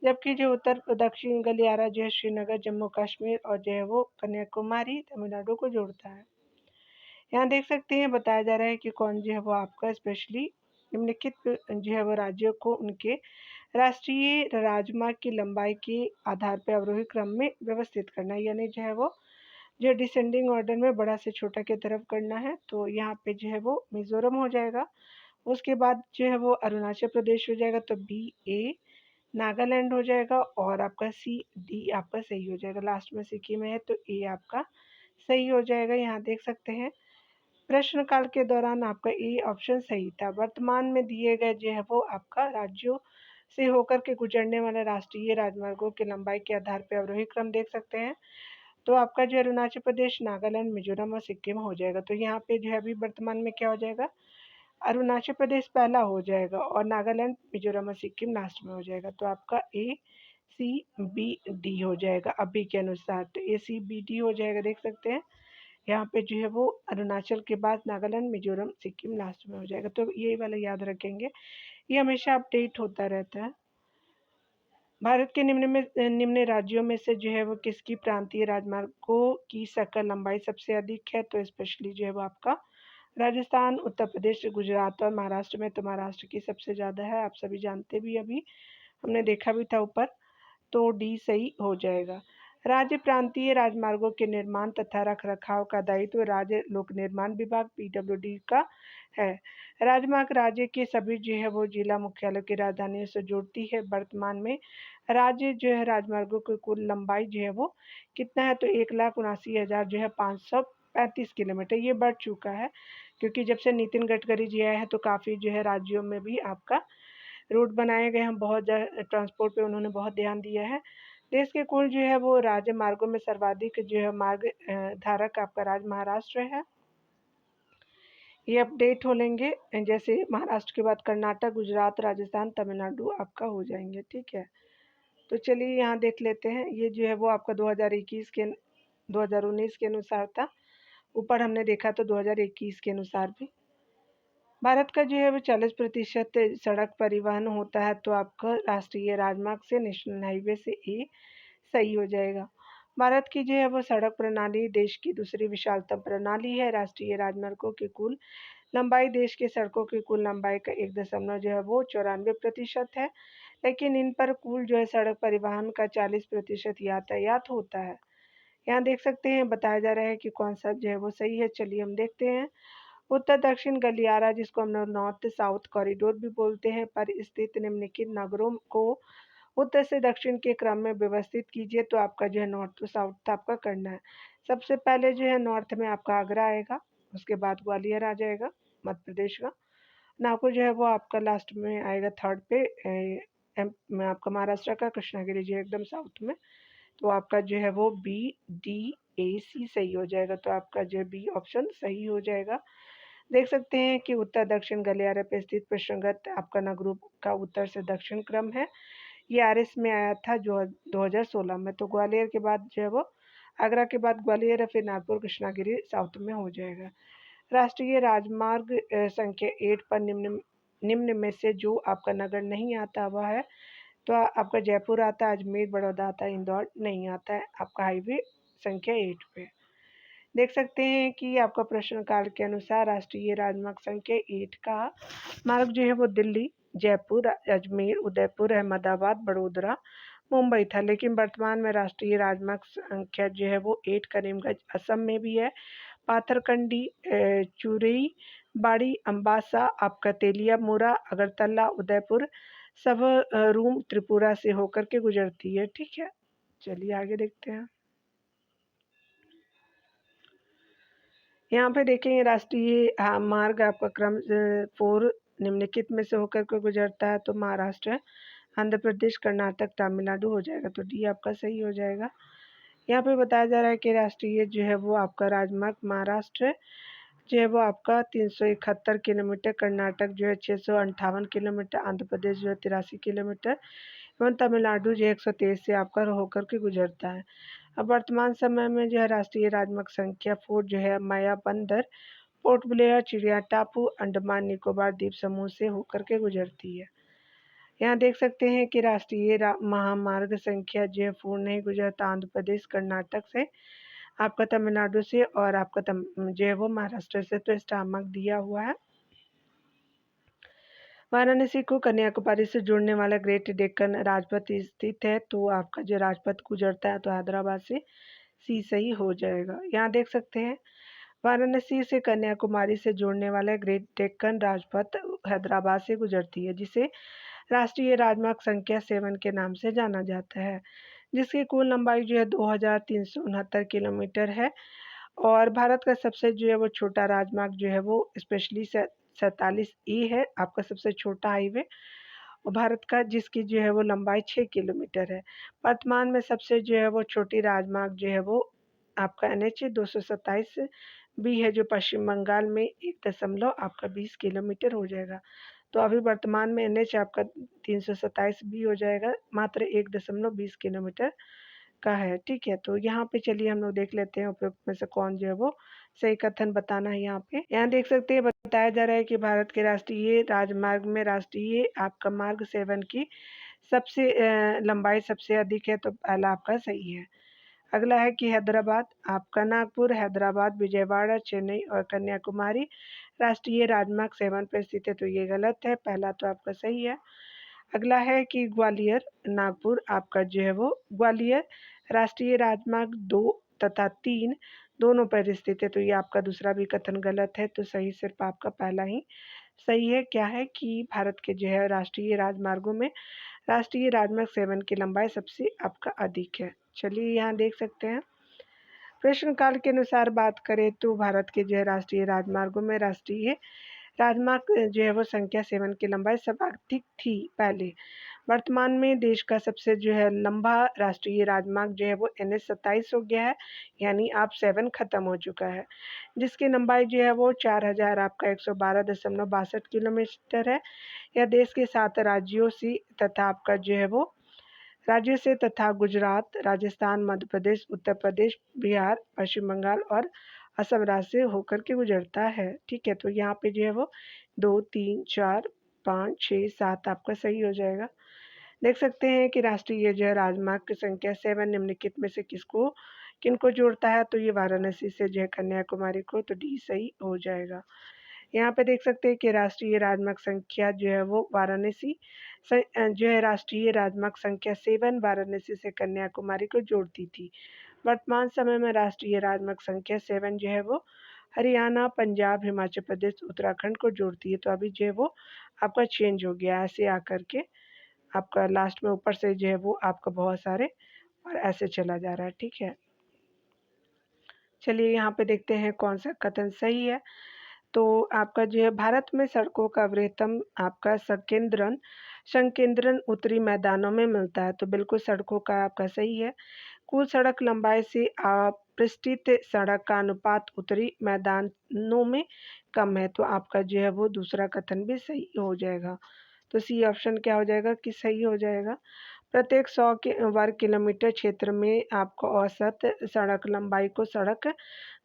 Speaker 1: जबकि जो उत्तर दक्षिण गलियारा जो है श्रीनगर जम्मू कश्मीर और जो है वो कन्याकुमारी तमिलनाडु को जोड़ता है। यहाँ देख सकते हैं बताया जा रहा है कि कौन जो है वो आपका स्पेशली निम्नलिखित जो है वो राज्यों को उनके राष्ट्रीय राजमार्ग की लंबाई के आधार पर अवरोही क्रम में व्यवस्थित करना है, यानी जो है वो जो डिसेंडिंग ऑर्डर में बड़ा से छोटा की तरफ करना है। तो यहाँ पे जो है वो मिजोरम हो जाएगा। उसके बाद जो है वो अरुणाचल प्रदेश हो जाएगा, तो BA नागालैंड हो जाएगा और आपका CD आपका सही हो जाएगा। लास्ट में सिक्किम है, तो A आपका सही हो जाएगा। यहाँ देख सकते हैं प्रश्नकाल के दौरान आपका A ऑप्शन सही था। वर्तमान में दिए गए जो है वो आपका राज्यों से होकर के गुजरने वाले राष्ट्रीय राजमार्गों की लंबाई के आधार पर अवरोही क्रम देख सकते हैं। तो आपका जो अरुणाचल प्रदेश नागालैंड मिजोरम और सिक्किम हो जाएगा। तो यहाँ पे जो है अभी वर्तमान में क्या हो जाएगा, अरुणाचल प्रदेश पहला हो जाएगा और नागालैंड मिजोरम और सिक्किम लास्ट में हो जाएगा। तो आपका ACBD हो जाएगा अभी के अनुसार। तो ACBD हो जाएगा, देख सकते हैं यहाँ पे जो है वो अरुणाचल के बाद नागालैंड मिजोरम सिक्किम लास्ट में हो जाएगा। तो ये वाला याद रखेंगे, ये हमेशा अपडेट होता रहता है। भारत के निम्न राज्यों में से जो है वो किसकी प्रांतीय राजमार्गों की सकल लंबाई सबसे अधिक है? तो स्पेशली जो है वो आपका राजस्थान, उत्तर प्रदेश, गुजरात और महाराष्ट्र में। तो महाराष्ट्र की सबसे ज़्यादा है, आप सभी जानते भी, अभी हमने देखा भी था ऊपर। तो D सही हो जाएगा। राज्य प्रांतीय राजमार्गों के निर्माण तथा रखरखाव का दायित्व राज्य लोक निर्माण विभाग PWD का है। राजमार्ग राज्य के सभी जो है वो जिला मुख्यालय की राजधानियों से जोड़ती है। वर्तमान में राज्य जो है राजमार्गों की कुल लंबाई जो है वो कितना है? तो 1,79,000 जो है 535 किलोमीटर। ये बढ़ चुका है क्योंकि जब से नितिन गडकरी जी आए हैं तो काफ़ी जो है राज्यों में भी आपका रोड बनाए गए हैं। बहुत ट्रांसपोर्ट पे उन्होंने बहुत ध्यान दिया है। देश के कुल जो है वो राज्य मार्गों में सर्वाधिक जो है मार्ग धारक आपका राज्य महाराष्ट्र है। ये अपडेट हो लेंगे। जैसे महाराष्ट्र के बाद कर्नाटक, गुजरात, राजस्थान, तमिलनाडु आपका हो जाएंगे, ठीक है। तो चलिए यहाँ देख लेते हैं। ये जो है वो आपका 2019 के अनुसार था। ऊपर हमने देखा तो 2021 के अनुसार भी। भारत का जो है वो 40% सड़क परिवहन होता है, तो आपका राष्ट्रीय राजमार्ग से, नेशनल हाईवे से ए सही हो जाएगा। भारत की जो है वो सड़क प्रणाली देश की दूसरी विशालतम प्रणाली है। राष्ट्रीय राजमार्गों की कुल लंबाई देश की सड़कों की कुल लंबाई का 1 जो है वो 94% है, लेकिन इन पर कुल जो है सड़क परिवहन का 40% यातायात होता है। यहाँ देख सकते हैं बताया जा रहा है कि कौन सा जो है वो सही है। चलिए हम देखते हैं। उत्तर दक्षिण गलियारा, जिसको हम लोग नॉर्थ साउथ कॉरिडोर भी बोलते हैं, पर स्थित निम्नलिखित नगरों को उत्तर से दक्षिण के क्रम में व्यवस्थित कीजिए। तो आपका जो है नॉर्थ टू साउथ आपका करना है। सबसे पहले जो है नॉर्थ में आपका आगरा आएगा, उसके बाद ग्वालियर आ जाएगा मध्य प्रदेश का। नागपुर जो है वो आपका लास्ट में आएगा थर्ड पे। में आपका महाराष्ट्र का कृष्णागिरी जो है एकदम साउथ में। तो आपका जो है वो BDAC सही हो जाएगा। तो आपका जो है बी ऑप्शन सही हो जाएगा। देख सकते हैं कि उत्तर दक्षिण गलियारे पे स्थित प्रसंगत आपका नगरों का उत्तर से दक्षिण क्रम है। ये RS में आया था जो 2016 में। तो ग्वालियर के बाद जो है वो आगरा के बाद ग्वालियर है, फिर नागपुर कृष्णागिरी साउथ में हो जाएगा। राष्ट्रीय राजमार्ग संख्या 8 पर निम्न निम्न में से जो आपका नगर नहीं आता वह है। तो आपका जयपुर आता है, अजमेर, बड़ौदा आता है, इंदौर नहीं आता है आपका हाईवे संख्या 8 पे। देख सकते हैं कि आपका प्रश्न काल के अनुसार राष्ट्रीय राजमार्ग संख्या 8 का मार्ग जो है वो दिल्ली, जयपुर, अजमेर, उदयपुर, अहमदाबाद, बड़ोदरा, मुंबई था, लेकिन वर्तमान में राष्ट्रीय राजमार्ग संख्या जो है वो 8 करीमगंज असम में भी है। पाथरकंडी, चुरई, बाड़ी, अम्बासा, आपका तेलिया, मोरा, अगरतला, उदयपुर सब रूम त्रिपुरा से होकर के गुजरती है, ठीक है। चलिए आगे देखते हैं। यहाँ पे देखेंगे राष्ट्रीय मार्ग आपका क्रम 4 निम्नलिखित में से होकर के गुजरता है। तो महाराष्ट्र, आंध्र प्रदेश, कर्नाटक, तमिलनाडु हो जाएगा। तो डी आपका सही हो जाएगा। यहाँ पे बताया जा रहा है कि राष्ट्रीय जो है वो आपका राजमार्ग महाराष्ट्र जो है वो आपका 371 किलोमीटर, कर्नाटक जो है 658 किलोमीटर, आंध्र प्रदेश जो है 83 किलोमीटर एवं तमिलनाडु जो है 123 से आपका होकर के गुजरता है। अब वर्तमान समय में जो है राष्ट्रीय राजमार्ग संख्या 4 जो है माया बंदर, पोर्ट ब्लेयर, चिड़िया टापू, अंडमान निकोबार द्वीप समूह से होकर के गुजरती है। यहाँ देख सकते हैं कि राष्ट्रीय महामार्ग संख्या जो है 4 नहीं गुजरता आंध्र प्रदेश, कर्नाटक से, आपका तमिलनाडु से और आपका जो है वो महाराष्ट्र से। तो स्टार मार्क दिया हुआ है। वाराणसी को कन्याकुमारी से जोड़ने वाला ग्रेट डेक्कन राजपथ स्थित है। तो आपका जो राजपथ गुजरता है तो हैदराबाद से सी सही हो जाएगा। यहाँ देख सकते हैं वाराणसी से कन्याकुमारी से जोड़ने वाला ग्रेट डेक्कन राजपथ हैदराबाद से गुजरती है, जिसे राष्ट्रीय राजमार्ग संख्या 7 के नाम से जाना जाता है, जिसकी कुल लंबाई जो है 2369 किलोमीटर है। और भारत का सबसे जो है वो छोटा राजमार्ग जो है वो स्पेशली 47E है, आपका सबसे छोटा हाईवे और भारत का, जिसकी जो है वो लंबाई 6 किलोमीटर है। वर्तमान में सबसे जो है वो छोटी राजमार्ग जो है वो आपका NH 227 भी है, जो पश्चिम बंगाल में 1 आपका 20 किलोमीटर हो जाएगा। तो अभी वर्तमान में NH आपका 327 भी हो जाएगा, मात्र 1.20 किलोमीटर का है, ठीक है। तो यहाँ पे चलिए हम लोग देख लेते हैं उपयुक्त में से कौन जो है वो सही कथन बताना है। यहाँ देख सकते हैं बताया जा रहा है कि भारत के राष्ट्रीय राजमार्ग में राष्ट्रीय आपका मार्ग 7 की सबसे लंबाई सबसे अधिक है। तो पहला आपका सही है। अगला है कि हैदराबाद, आपका नागपुर, हैदराबाद, विजयवाड़ा, चेन्नई और कन्याकुमारी राष्ट्रीय राजमार्ग 7 पर स्थित है। तो ये गलत है, पहला तो आपका सही है। अगला है कि ग्वालियर, नागपुर आपका जो है वो ग्वालियर राष्ट्रीय राजमार्ग 2 तथा 3 दोनों पर स्थित है। तो ये आपका दूसरा भी कथन गलत है। तो सही सिर्फ आपका पहला ही सही है। क्या है कि भारत के जो है राष्ट्रीय राजमार्गों में राष्ट्रीय राजमार्ग 7 की लंबाई सबसे आपका अधिक है। चलिए यहाँ देख सकते हैं प्रश्न काल के अनुसार बात करें तो भारत के जो है राष्ट्रीय राजमार्गों में राष्ट्रीय राजमार्ग जो है वो संख्या 7 की लंबाई सर्वाधिक थी पहले। वर्तमान में देश का सबसे जो है लंबा राष्ट्रीय राजमार्ग जो है वो NH 27 हो गया है, यानी अब 7 खत्म हो चुका है, जिसकी लंबाई जो है वो 4000 आपका 112.62 किलोमीटर है। यह देश के 7 राज्यों से तथा आपका जो है वो राज्यों से तथा गुजरात, राजस्थान, मध्य प्रदेश, उत्तर प्रदेश, बिहार, पश्चिम बंगाल और असम राज्य से होकर के गुजरता है। ठीक है, तो यहाँ पे जो है वो 2, 3, 4, 5, 6, 7 आपका सही हो जाएगा। देख सकते हैं कि राष्ट्रीय जो है राजमार्ग की संख्या 7 निम्नलिखित में से किनको जोड़ता है, तो ये वाराणसी से जो है कन्याकुमारी को, तो डी सही हो जाएगा। यहाँ पे देख सकते हैं कि राष्ट्रीय राजमार्ग संख्या जो है वो वाराणसी जो है राष्ट्रीय राजमार्ग संख्या 7 वाराणसी से कन्याकुमारी को जोड़ती थी। वर्तमान समय में राष्ट्रीय राजमार्ग संख्या 7 जो है वो हरियाणा, पंजाब, हिमाचल प्रदेश, उत्तराखंड को जोड़ती है। तो अभी जो है वो आपका चेंज हो गया ऐसे आकर के, आपका लास्ट में ऊपर से जो है वो आपका बहुत सारे और ऐसे चला जा रहा है। ठीक है, चलिए यहाँ पे देखते हैं कौन सा कथन सही है। तो आपका जो है भारत में सड़कों का वृहत्तम आपका संकेंद्रण उत्तरी मैदानों में मिलता है, तो बिल्कुल सड़कों का आपका सही है। कुल सड़क लंबाई से पृष्ठित सड़क का अनुपात उत्तरी मैदानों में कम है, तो आपका जो है वो दूसरा कथन भी सही हो जाएगा। तो सी ऑप्शन क्या हो जाएगा कि सही हो जाएगा। प्रत्येक 100 वर्ग किलोमीटर क्षेत्र में आपको औसत सड़क लंबाई को सड़क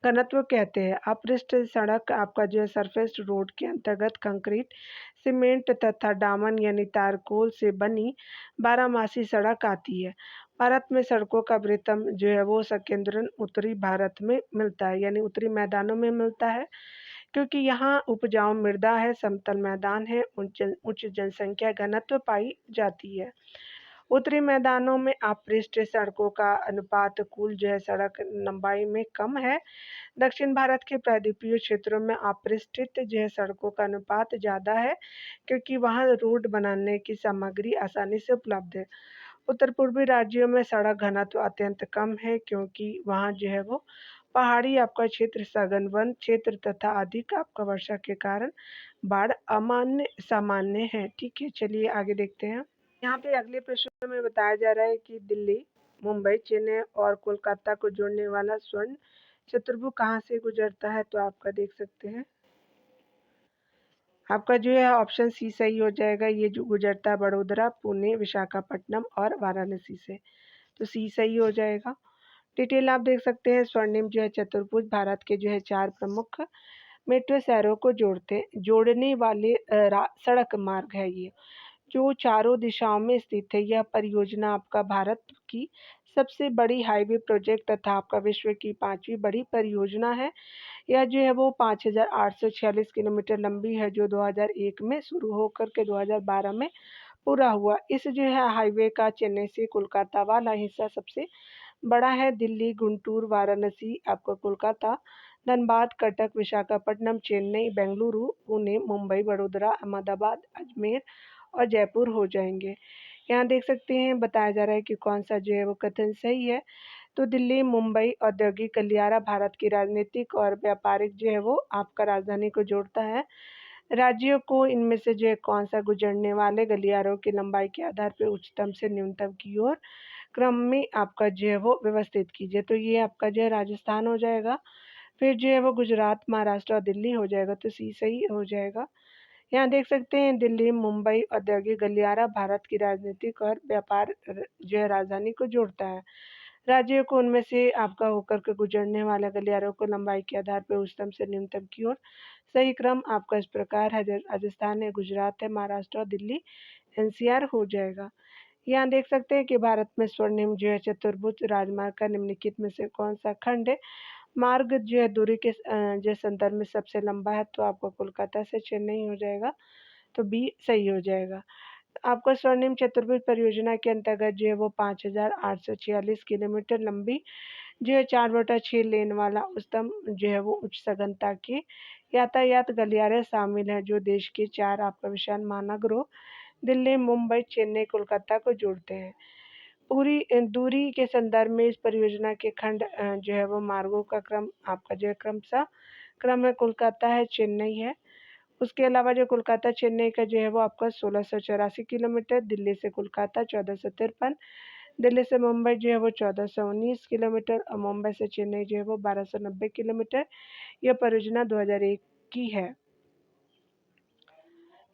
Speaker 1: घनत्व कहते हैं। अपृष्ठ सड़क आपका जो है सरफेस रोड के अंतर्गत कंक्रीट, सीमेंट तथा डामन यानी तारकोल से बनी बारहमासी सड़क आती है। भारत में सड़कों का वृहत्तम जो है वो संकेंद्रण उत्तरी भारत में मिलता है, यानी उत्तरी मैदानों में मिलता है, क्योंकि यहाँ उपजाऊ मृदा है, समतल मैदान है, उच्च जनसंख्या घनत्व पाई जाती है। उत्तरी मैदानों में अपृष्ठ सड़कों का अनुपात कुल जो है सड़क लंबाई में कम है। दक्षिण भारत के प्रायद्वीपीय क्षेत्रों में अपृष्ठित जो है सड़कों का अनुपात ज़्यादा है, क्योंकि वहाँ रोड बनाने की सामग्री आसानी से उपलब्ध है। उत्तर पूर्वी राज्यों में सड़क घनत्व अत्यंत कम है, क्योंकि वहाँ जो है वो पहाड़ी आपका क्षेत्र, सघन वन क्षेत्र तथा अधिक आपका वर्षा के कारण बाढ़ सामान्य है। ठीक है, चलिए आगे देखते हैं। यहाँ पे अगले प्रश्न में बताया जा रहा है कि दिल्ली, मुंबई, चेन्नई और कोलकाता को जोड़ने वाला स्वर्ण चतुर्भुज कहाँ से गुजरता है, तो आपका देख सकते हैं आपका जो है ऑप्शन सी सही हो जाएगा। ये जो गुजरता है बड़ोदरा, पुणे, विशाखापट्टनम और वाराणसी से, तो सी सही हो जाएगा। डिटेल आप देख सकते हैं। स्वर्णिम जो है चतुर्भुज भारत के जो है 4 प्रमुख मेट्रो शहरों को जोड़ने वाले सड़क मार्ग है ये, जो चारों दिशाओं में स्थित है। यह परियोजना आपका भारत की सबसे बड़ी हाईवे प्रोजेक्ट तथा आपका विश्व की 5वीं बड़ी परियोजना है। यह जो है वो 5846 किलोमीटर लंबी है, जो 2001 में शुरू होकर के 2012 में पूरा हुआ। इस जो है हाईवे का चेन्नई से कोलकाता वाला हिस्सा सबसे बड़ा है। दिल्ली, गुंटूर, वाराणसी, आपका कोलकाता, धनबाद, कटक, विशाखापट्टनम, चेन्नई, बेंगलुरु, पुणे, मुंबई, वडोदरा, अहमदाबाद, अजमेर और जयपुर हो जाएंगे। यहाँ देख सकते हैं बताया जा रहा है कि कौन सा जो है वो कथन सही है। तो दिल्ली मुंबई औद्योगिक गलियारा भारत की राजनीतिक और व्यापारिक जो है वो आपका राजधानी को जोड़ता है। राज्यों को इनमें से जो है कौन सा गुजरने वाले गलियारों की लंबाई के आधार पर उच्चतम से न्यूनतम की ओर क्रम में आपका जो है वो व्यवस्थित कीजिए। तो ये आपका जो है राजस्थान हो जाएगा, फिर जो है वो गुजरात, महाराष्ट्र और दिल्ली हो जाएगा, तो सी सही हो जाएगा। यहाँ देख सकते हैं दिल्ली मुंबई औद्योगिक गलियारा भारत की राजनीतिक और व्यापार जो है राजधानी को जोड़ता है। राज्यों को उनमें से आपका होकर के गुजरने वाले गलियारों को लंबाई के आधार पर उच्चतम से न्यूनतम की ओर सही क्रम आपका इस प्रकार है। राजस्थान है, गुजरात है, महाराष्ट्र और दिल्ली NCR हो जाएगा। यहाँ देख सकते हैं कि भारत में स्वर्णिम जो है चतुर्भुज राजमार्ग का निम्नलिखित में से कौन सा खंड है। मार्ग जो है दूरी के जो संदर्भ में सबसे लंबा है, तो आपको कोलकाता से चेन्नई हो जाएगा, तो बी सही हो जाएगा। आपका स्वर्णिम चतुर्भुज परियोजना के अंतर्गत जो है वो 5846 किलोमीटर लंबी जो है 4/6 लेन वाला उच्चतम जो है वो उच्च सघनता के यातायात गलियारे शामिल है, जो देश के 4 आपका विशाल महानगरों दिल्ली, मुंबई, चेन्नई, कोलकाता को जोड़ते हैं। पूरी दूरी के संदर्भ में इस परियोजना के खंड जो है वो मार्गों का क्रम आपका जो है क्रमशः क्रम है कोलकाता है, चेन्नई है, उसके अलावा जो कोलकाता चेन्नई का जो है वो आपका 1684 किलोमीटर, दिल्ली से कोलकाता 1453, दिल्ली से मुंबई जो है वो 1419 किलोमीटर और मुंबई से चेन्नई जो है वो 1290 किलोमीटर। यह परियोजना 2001 की है।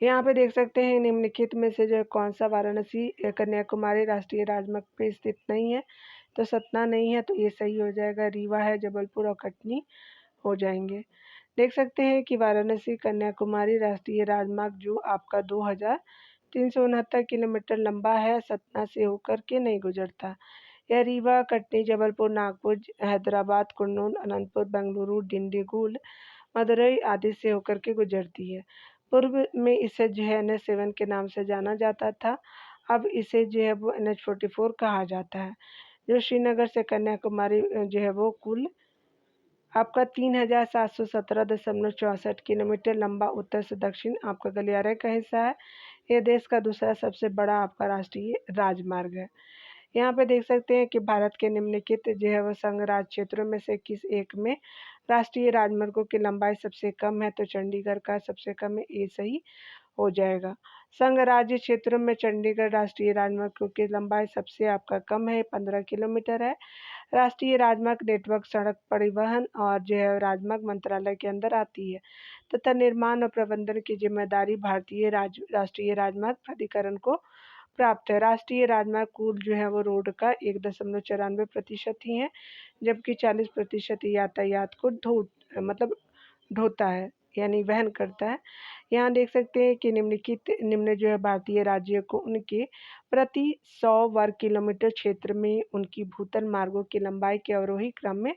Speaker 1: यहाँ पे देख सकते हैं निम्नलिखित में से जो कौन सा वाराणसी कन्याकुमारी राष्ट्रीय राजमार्ग पे स्थित नहीं है। तो सतना नहीं है, तो ये सही हो जाएगा। रीवा है, जबलपुर और कटनी हो जाएंगे। देख सकते हैं कि वाराणसी कन्याकुमारी राष्ट्रीय राजमार्ग जो आपका 2369 किलोमीटर लंबा है, सतना से होकर के नहीं गुजरता। यह रीवा, कटनी, जबलपुर, नागपुर, हैदराबाद, कुर्नूल, अनंतपुर, बेंगलुरु, डिंडीगुल, मदुरई आदि से होकर के गुजरती है। पूर्व में इसे जो है NH7 के नाम से जाना जाता था, अब इसे जो है वो NH44 कहा जाता है। जो श्रीनगर से कन्याकुमारी जो है वो कुल आपका 3717.64 किलोमीटर लंबा उत्तर से दक्षिण आपका गलियारे का हिस्सा है। यह देश का दूसरा सबसे बड़ा आपका राष्ट्रीय राजमार्ग है। यहाँ पे देख सकते हैं कि भारत के निम्नलिखित जो है वो संघ राज्य क्षेत्रों में से किस एक में राष्ट्रीय राजमार्गों की लंबाई सबसे कम है। तो चंडीगढ़ का सबसे कम है, ये सही हो जाएगा। संघ राज्य क्षेत्रों में चंडीगढ़ राष्ट्रीय राजमार्गों की लंबाई सबसे आपका कम है, 15 किलोमीटर है। राष्ट्रीय राजमार्ग नेटवर्क सड़क परिवहन और जो है राजमार्ग मंत्रालय के अंदर आती है तथा निर्माण और प्रबंधन की जिम्मेदारी भारतीय राष्ट्रीय राजमार्ग प्राधिकरण को प्राप्त है। राष्ट्रीय राजमार्ग कुल जो है वो रोड का 1.94% ही है, जबकि 40% यातायात को ढोता है, यानी वहन करता है। यहाँ देख सकते हैं कि निम्न जो है भारतीय राज्यों को उनके प्रति 100 वर्ग किलोमीटर क्षेत्र में उनकी भूतल मार्गों की लंबाई के अवरोही क्रम में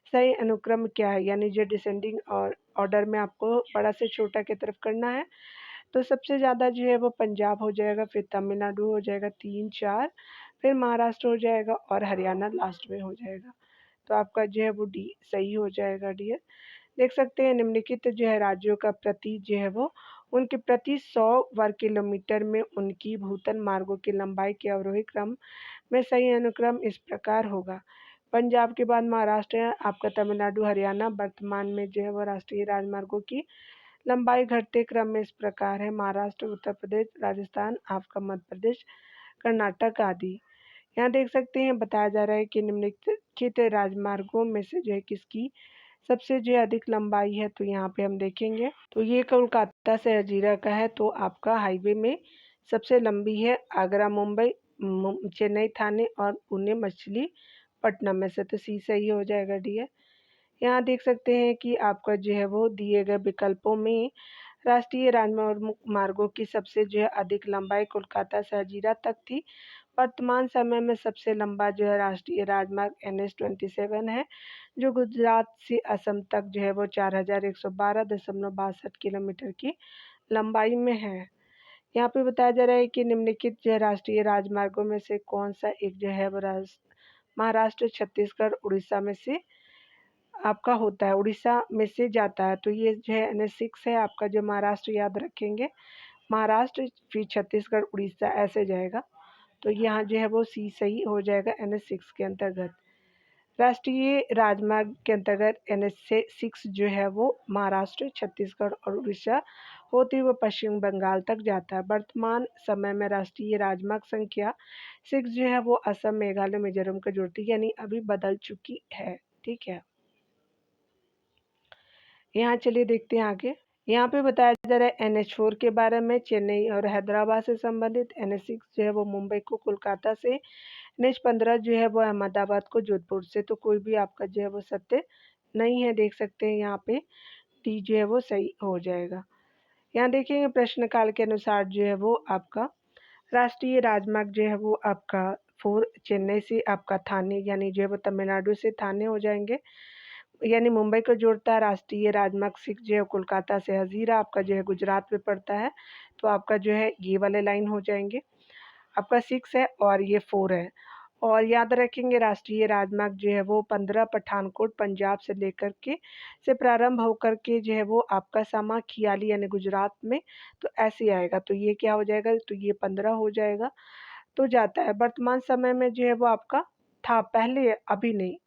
Speaker 1: सही अनुक्रम क्या है, यानी जो डिसेंडिंग और ऑर्डर में आपको बड़ा से छोटा की तरफ करना है। तो सबसे ज़्यादा जो है वो पंजाब हो जाएगा, फिर तमिलनाडु हो जाएगा 3, 4, फिर महाराष्ट्र हो जाएगा और हरियाणा लास्ट में हो जाएगा। तो आपका जो है वो डी सही हो जाएगा डियर। देख सकते हैं निम्नलिखित जो है राज्यों का प्रति जो है वो उनके प्रति 100 वर्ग किलोमीटर में उनकी भूतल मार्गों की लंबाई के अवरोही क्रम में सही अनुक्रम इस प्रकार होगा। पंजाब के बाद महाराष्ट्र है, आपका तमिलनाडु, हरियाणा वर्तमान में जो है वो राष्ट्रीय राजमार्गों की लंबाई घटते क्रम में इस प्रकार है। महाराष्ट्र, उत्तर प्रदेश, राजस्थान, आपका मध्य प्रदेश, कर्नाटक आदि। यहाँ देख सकते हैं बताया जा रहा है कि निम्नलिखित राजमार्गों में से जो है किसकी सबसे जो अधिक लंबाई है। तो यहाँ पे हम देखेंगे तो ये कोलकाता से हजीरा का है। तो आपका हाईवे में सबसे लंबी है आगरा मुंबई, चेन्नई थाने और पुणे मछलीपट्टनम में से। तो सी सही हो जाएगा डियर। यहाँ देख सकते हैं कि आपका जो है वो दिए गए विकल्पों में राष्ट्रीय राजमार्गों की सबसे जो है अधिक लंबाई कोलकाता से हजीरा तक थी। वर्तमान समय में सबसे लंबा जो है राष्ट्रीय राजमार्ग NH27 है, जो गुजरात से असम तक जो है वो 4112.62 किलोमीटर की लंबाई में है। यहाँ पे बताया जा रहा है कि निम्नलिखित जो है राष्ट्रीय राजमार्गों में से कौन सा एक जो है वो महाराष्ट्र, छत्तीसगढ़, उड़ीसा में से आपका होता है, उड़ीसा में से जाता है। तो ये जो है NH6 है आपका, जो महाराष्ट्र याद रखेंगे, महाराष्ट्र फिर छत्तीसगढ़, उड़ीसा ऐसे जाएगा। तो यहाँ जो है वो सी सही हो जाएगा NH6 के अंतर्गत। राष्ट्रीय राजमार्ग के अंतर्गत NH6 जो है वो महाराष्ट्र, छत्तीसगढ़ और उड़ीसा होते हुए पश्चिम बंगाल तक जाता है। वर्तमान समय में राष्ट्रीय राजमार्ग संख्या 6 जो है वो असम, मेघालय, मिजोरम को जोड़ती है, यानी अभी बदल चुकी है। ठीक है, यहाँ चलिए देखते हैं आगे। यहाँ पे बताया जा रहा है NH4 के बारे में। चेन्नई और हैदराबाद से संबंधित। NH6 जो है वो मुंबई को कोलकाता से, NH15 जो है वो अहमदाबाद को जोधपुर से। तो कोई भी आपका जो है वो सत्य नहीं है। देख सकते हैं यहाँ पे डी जो है वो सही हो जाएगा। यहाँ देखेंगे प्रश्न काल के अनुसार जो है वो आपका राष्ट्रीय राजमार्ग जो है वो आपका 4 चेन्नई से आपका थाने, यानी जो है वो तमिलनाडु से थाने हो जाएंगे, यानी मुंबई को जोड़ता है। राष्ट्रीय राजमार्ग 6 जो है कोलकाता से हजीरा, आपका जो है गुजरात में पड़ता है। तो आपका जो है ये वाले लाइन हो जाएंगे, आपका 6 है और ये 4 है। और याद रखेंगे राष्ट्रीय राजमार्ग जो है वो 15 पठानकोट पंजाब से लेकर के से प्रारंभ होकर के जो है वो आपका सामा खियाली यानी गुजरात में तो ऐसे आएगा। तो ये क्या हो जाएगा, तो ये 15 हो जाएगा। तो जाता है वर्तमान समय में जो है वो आपका था पहले, अभी नहीं।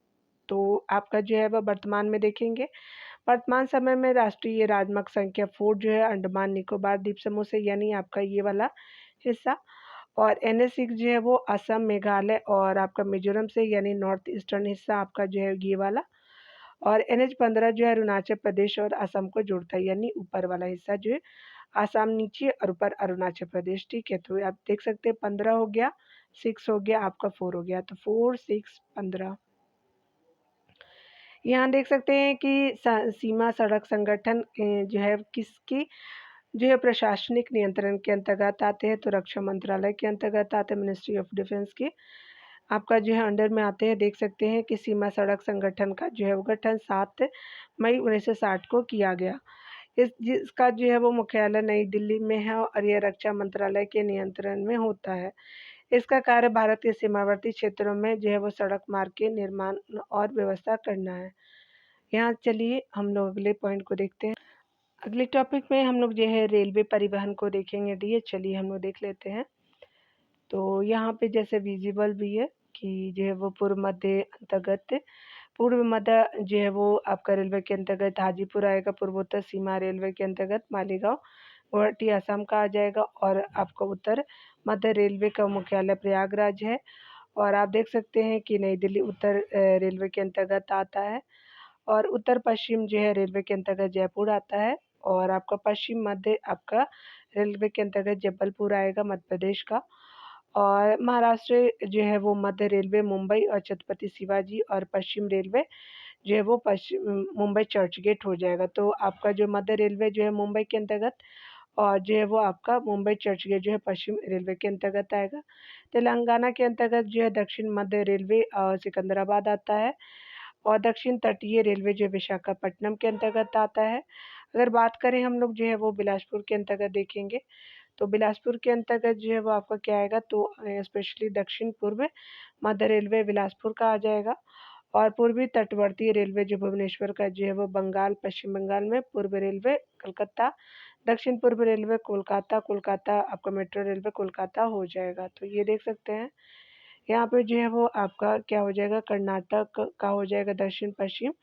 Speaker 1: तो आपका जो है वह वर्तमान में देखेंगे वर्तमान समय में राष्ट्रीय राजमार्ग संख्या 4 जो है अंडमान निकोबार द्वीप समूह से, यानी आपका ये वाला हिस्सा, और NH6 जो है वो असम, मेघालय और आपका मिजोरम से, यानी नॉर्थ ईस्टर्न हिस्सा आपका जो है ये वाला, और NH15 जो है अरुणाचल प्रदेश और असम को जोड़ता है, यानी ऊपर वाला हिस्सा जो है आसाम नीचे और ऊपर अरुणाचल प्रदेश। ठीक है, तो आप देख सकते हैं 15 हो गया, 6 हो गया, आपका 4 हो गया, तो 4, 6, 15। यहाँ देख सकते हैं कि सीमा सड़क संगठन जो है किसकी जो है प्रशासनिक नियंत्रण के अंतर्गत आते हैं, तो रक्षा मंत्रालय के अंतर्गत आते हैं, मिनिस्ट्री ऑफ डिफेंस के आपका जो है अंडर में आते हैं। देख सकते हैं कि सीमा सड़क संगठन का जो है वो गठन 7 मई 1960 को किया गया। जिसका जो है वो मुख्यालय नई दिल्ली में है और यह रक्षा मंत्रालय के नियंत्रण में होता है। इसका कार्य भारत के सीमावर्ती क्षेत्रों में जो है वो सड़क मार्ग के निर्माण और व्यवस्था करना है। यहाँ चलिए हम लोग अगले पॉइंट को देखते हैं। अगले टॉपिक में हम लोग जो है रेलवे परिवहन को देखेंगे। दिए चलिए हम लोग देख लेते हैं। तो यहाँ पे जैसे विजिबल भी है कि जो है वो पूर्व मध्य अंतर्गत, पूर्व मध्य जो है वो आपका रेलवे के अंतर्गत हाजीपुर आएगा, पूर्वोत्तर सीमा रेलवे के अंतर्गत मालेगांव गुवाहाटी असम का आ जाएगा, और आपका उत्तर मध्य रेलवे का मुख्यालय प्रयागराज है। और आप देख सकते हैं कि नई दिल्ली उत्तर रेलवे के अंतर्गत आता है, और उत्तर पश्चिम जो है रेलवे के अंतर्गत जयपुर आता है, और आपका पश्चिम मध्य आपका रेलवे के अंतर्गत जबलपुर आएगा मध्य प्रदेश का, और महाराष्ट्र जो है वो मध्य रेलवे मुंबई और छत्रपति शिवाजी, और पश्चिम रेलवे जो है वो पश्चिम मुंबई चर्च गेट हो जाएगा। तो आपका जो मध्य रेलवे जो है मुंबई के अंतर्गत, और जो है वो आपका मुंबई चर्च गेट जो है पश्चिम रेलवे के अंतर्गत आएगा। तेलंगाना के अंतर्गत जो है दक्षिण मध्य रेलवे सिकंदराबाद आता है, और दक्षिण तटीय रेलवे जो विशाखापट्टनम के अंतर्गत आता है। अगर बात करें हम लोग जो है वो बिलासपुर के अंतर्गत देखेंगे, तो बिलासपुर के अंतर्गत जो है वो आपका क्या आएगा, तो स्पेशली दक्षिण पूर्व मध्य रेलवे बिलासपुर का आ जाएगा, और पूर्वी तटवर्ती रेलवे जो भुवनेश्वर का जो है वो बंगाल, पश्चिम बंगाल में, पूर्व रेलवे कलकत्ता, दक्षिण पूर्व रेलवे कोलकाता, कोलकाता आपका मेट्रो रेलवे कोलकाता हो जाएगा। तो ये देख सकते हैं यहाँ पे जो है वो आपका क्या हो जाएगा, कर्नाटक का हो जाएगा, दक्षिण पश्चिम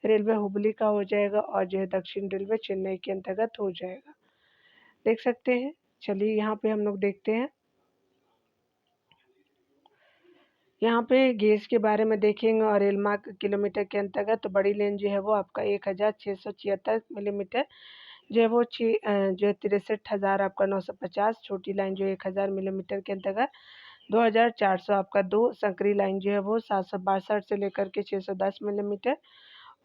Speaker 1: रेलवे हुबली का हो जाएगा, और जो है दक्षिण रेलवे चेन्नई के अंतर्गत हो जाएगा। देख सकते हैं। चलिए यहाँ पे हम लोग देखते हैं। यहाँ पे गेज के बारे में देखेंगे, और रेल मार्ग किलोमीटर के अंतर्गत तो बड़ी लेन जो है वो आपका 1676 मिलीमीटर जो है वो जो है 63,000 आपका 950, छोटी लाइन जो है 1000 मिलीमीटर के अंतर्गत 2400 आपका 2, संकरी लाइन जो है वो 762 से लेकर के 610 मिलीमीटर,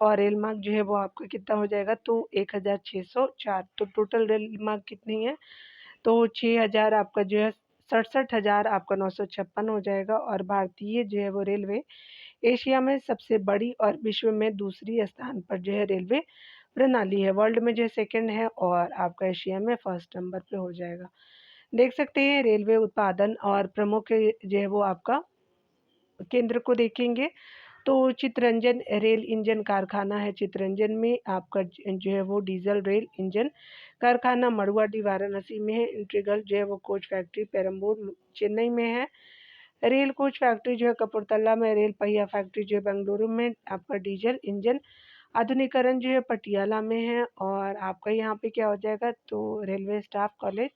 Speaker 1: और रेल मार्ग जो है वो आपका कितना हो जाएगा, तो 1604। तो टोटल रेल मार्ग कितनी है, तो 6000 आपका जो है 67,000 आपका 956 हो जाएगा। और भारतीय जो है वो रेलवे एशिया में सबसे बड़ी और विश्व में दूसरी स्थान पर जो है रेलवे प्रणाली है। वर्ल्ड में जो है सेकंड है, और आपका एशिया में फर्स्ट नंबर पे हो जाएगा। देख सकते हैं रेलवे उत्पादन और प्रमुख जो है वो आपका केंद्र को देखेंगे, तो चितरंजन रेल इंजन कारखाना है। चितरंजन में आपका जो है वो डीजल रेल इंजन कारखाना मड़ुआडी वाराणसी में है। इंटीग्रल जो है वो कोच फैक्ट्री पेरम्बूर चेन्नई में है। रेल कोच फैक्ट्री जो है कपूरथला में। रेल पहिया फैक्ट्री जो है बेंगलुरु में। आपका डीजल इंजन आधुनिकरण जो है पटियाला में है। और आपका यहाँ पे क्या हो जाएगा, तो रेलवे स्टाफ कॉलेज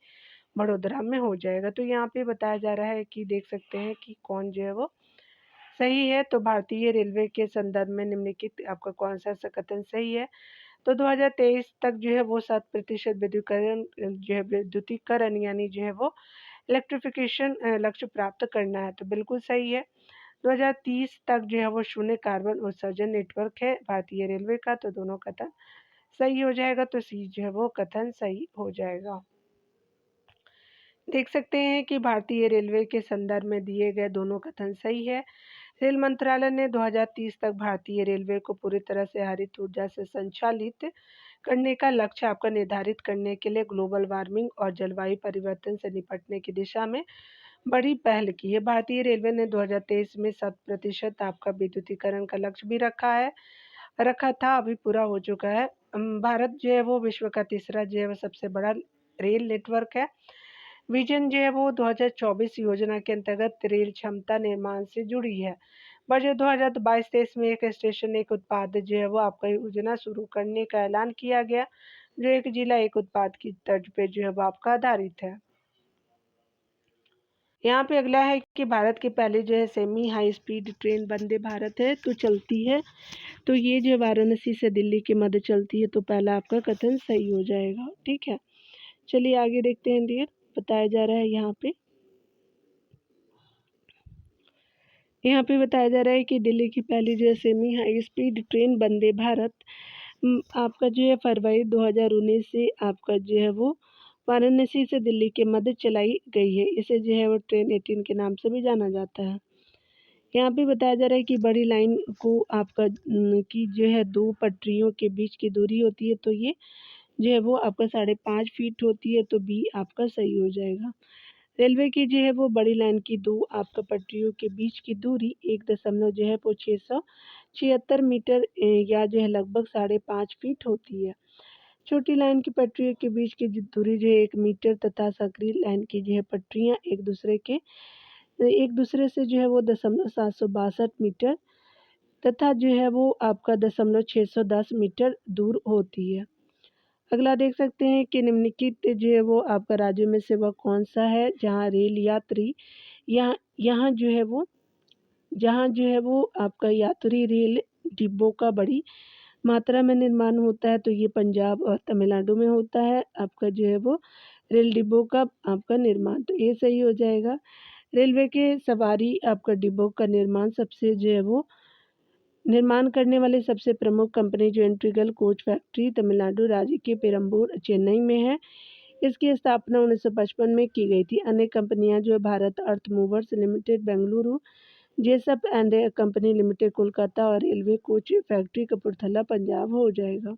Speaker 1: बड़ोदरा में हो जाएगा। तो यहाँ पे बताया जा रहा है कि देख सकते हैं कि कौन जो है वो सही है। तो भारतीय रेलवे के संदर्भ में निम्नलिखित आपका कौन सा कथन सही है, तो 2023 तक जो है वो 7% विद्युतीकरण जो है विद्युतीकरण यानी जो है वो इलेक्ट्रिफिकेशन लक्ष्य प्राप्त करना है, तो बिल्कुल सही है। 2030 तक जो है वो शून्य कार्बन उत्सर्जन नेटवर्क है भारतीय रेलवे का, तो दोनों कथन सही हो जाएगा। तो सी जो है वो कथन सही हो जाएगा। देख सकते हैं कि भारतीय रेलवे के संदर्भ में दिए गए दोनों कथन सही है। रेल मंत्रालय ने 2030 तक भारतीय रेलवे को पूरी तरह से हरित ऊर्जा से संचालित करने का लक्ष्य आपका निर्धारित करने के लिए ग्लोबल वार्मिंग और जलवायु परिवर्तन से निपटने की दिशा में बड़ी पहल की है। भारतीय रेलवे ने 2023 में 7% आपका विद्युतीकरण का लक्ष्य भी रखा था, अभी पूरा हो चुका है। भारत जो है वो विश्व का तीसरा जो है वो सबसे बड़ा रेल नेटवर्क है। विजन जो है वो 2024 योजना के अंतर्गत रेल क्षमता निर्माण से जुड़ी है। बजट 2022-23 में एक स्टेशन एक उत्पाद जो है वो आपका योजना शुरू करने का ऐलान किया गया, जो एक जिला एक उत्पाद की तर्ज पे जो है वो आपका आधारित है। यहाँ पे अगला है कि भारत की पहली जो है semi high speed train Vande Bharat है, तो चलती है। तो ये जो वाराणसी से दिल्ली के मध्य चलती है, तो पहला आपका कथन सही हो जाएगा। ठीक है, चलिए आगे देखते हैं डियर। बताया जा रहा है यहाँ पे बताया जा रहा है कि दिल्ली की पहली जो है semi high speed train Vande Bharat आपका जो है फरवरी 2019 से आपका जो है वो वाराणसी से दिल्ली के मध्य चलाई गई है। इसे जो है वो ट्रेन 18 के नाम से भी जाना जाता है। यहाँ पे बताया जा रहा है कि बड़ी लाइन को आपका की जो है 2 पटरियों के बीच की दूरी होती है, तो ये जो है वो आपका 5.5 फीट होती है, तो बी आपका सही हो जाएगा। रेलवे की जो है वो बड़ी लाइन की 2 आपका पटरियों के बीच की दूरी 1 दशमलव जो है वो 676 मीटर या जो है लगभग 5.5 फीट होती है। छोटी लाइन की पटरियों के बीच की दूरी जो है 1 मीटर तथा सक्रिय लाइन की जो है पटरियाँ एक दूसरे से जो है वो 762 मीटर तथा जो है वो आपका 610 मीटर दूर होती है। अगला देख सकते हैं कि निम्नलिखित जो है वो आपका राज्य में से वह कौन सा है जहाँ रेल यात्री यहाँ यहाँ जो है वो जहाँ जो है वो आपका यात्री रेल डिब्बों का बड़ी मात्रा में निर्माण होता है, तो ये पंजाब और तमिलनाडु में होता है आपका जो है वो रेल डिब्बों का आपका निर्माण, तो ये सही हो जाएगा। रेलवे के सवारी आपका डिब्बों का निर्माण सबसे जो है वो निर्माण करने वाली सबसे प्रमुख कंपनी जो इंटीग्रल कोच फैक्ट्री तमिलनाडु राज्य के पेरम्बूर चेन्नई में है। इसकी स्थापना 1955 में की गई थी। अन्य कंपनियां जो Bharat Earth Movers Limited Bengaluru, Jessop and Company Limited Kolkata और Railway Coach Factory Kapurthala Punjab हो जाएगा।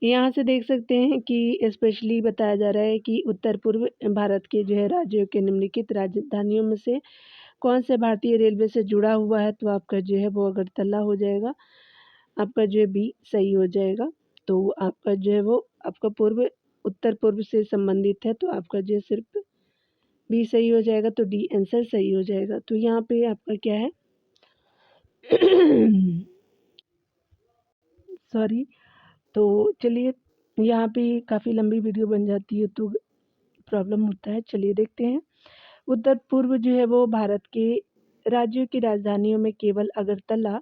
Speaker 1: यहाँ से देख सकते हैं कि स्पेशली बताया जा रहा है कि उत्तर पूर्व भारत के जो है राज्यों के निम्नलिखित राजधानियों में से कौन से भारतीय रेलवे से जुड़ा हुआ है, तो आपका जो है वो अगरतला हो जाएगा। आपका जो है बी सही हो जाएगा। तो आपका जो है वो आपका उत्तर पूर्व से संबंधित है, तो आपका जो है सिर्फ बी सही हो जाएगा, तो डी आंसर सही हो जाएगा। तो यहाँ पे आपका क्या है सॉरी, तो चलिए यहाँ पे काफ़ी लंबी वीडियो बन जाती है तो प्रॉब्लम होता है। चलिए देखते हैं। उत्तर पूर्व जो है वो भारत के राज्यों की राजधानियों में केवल अगरतला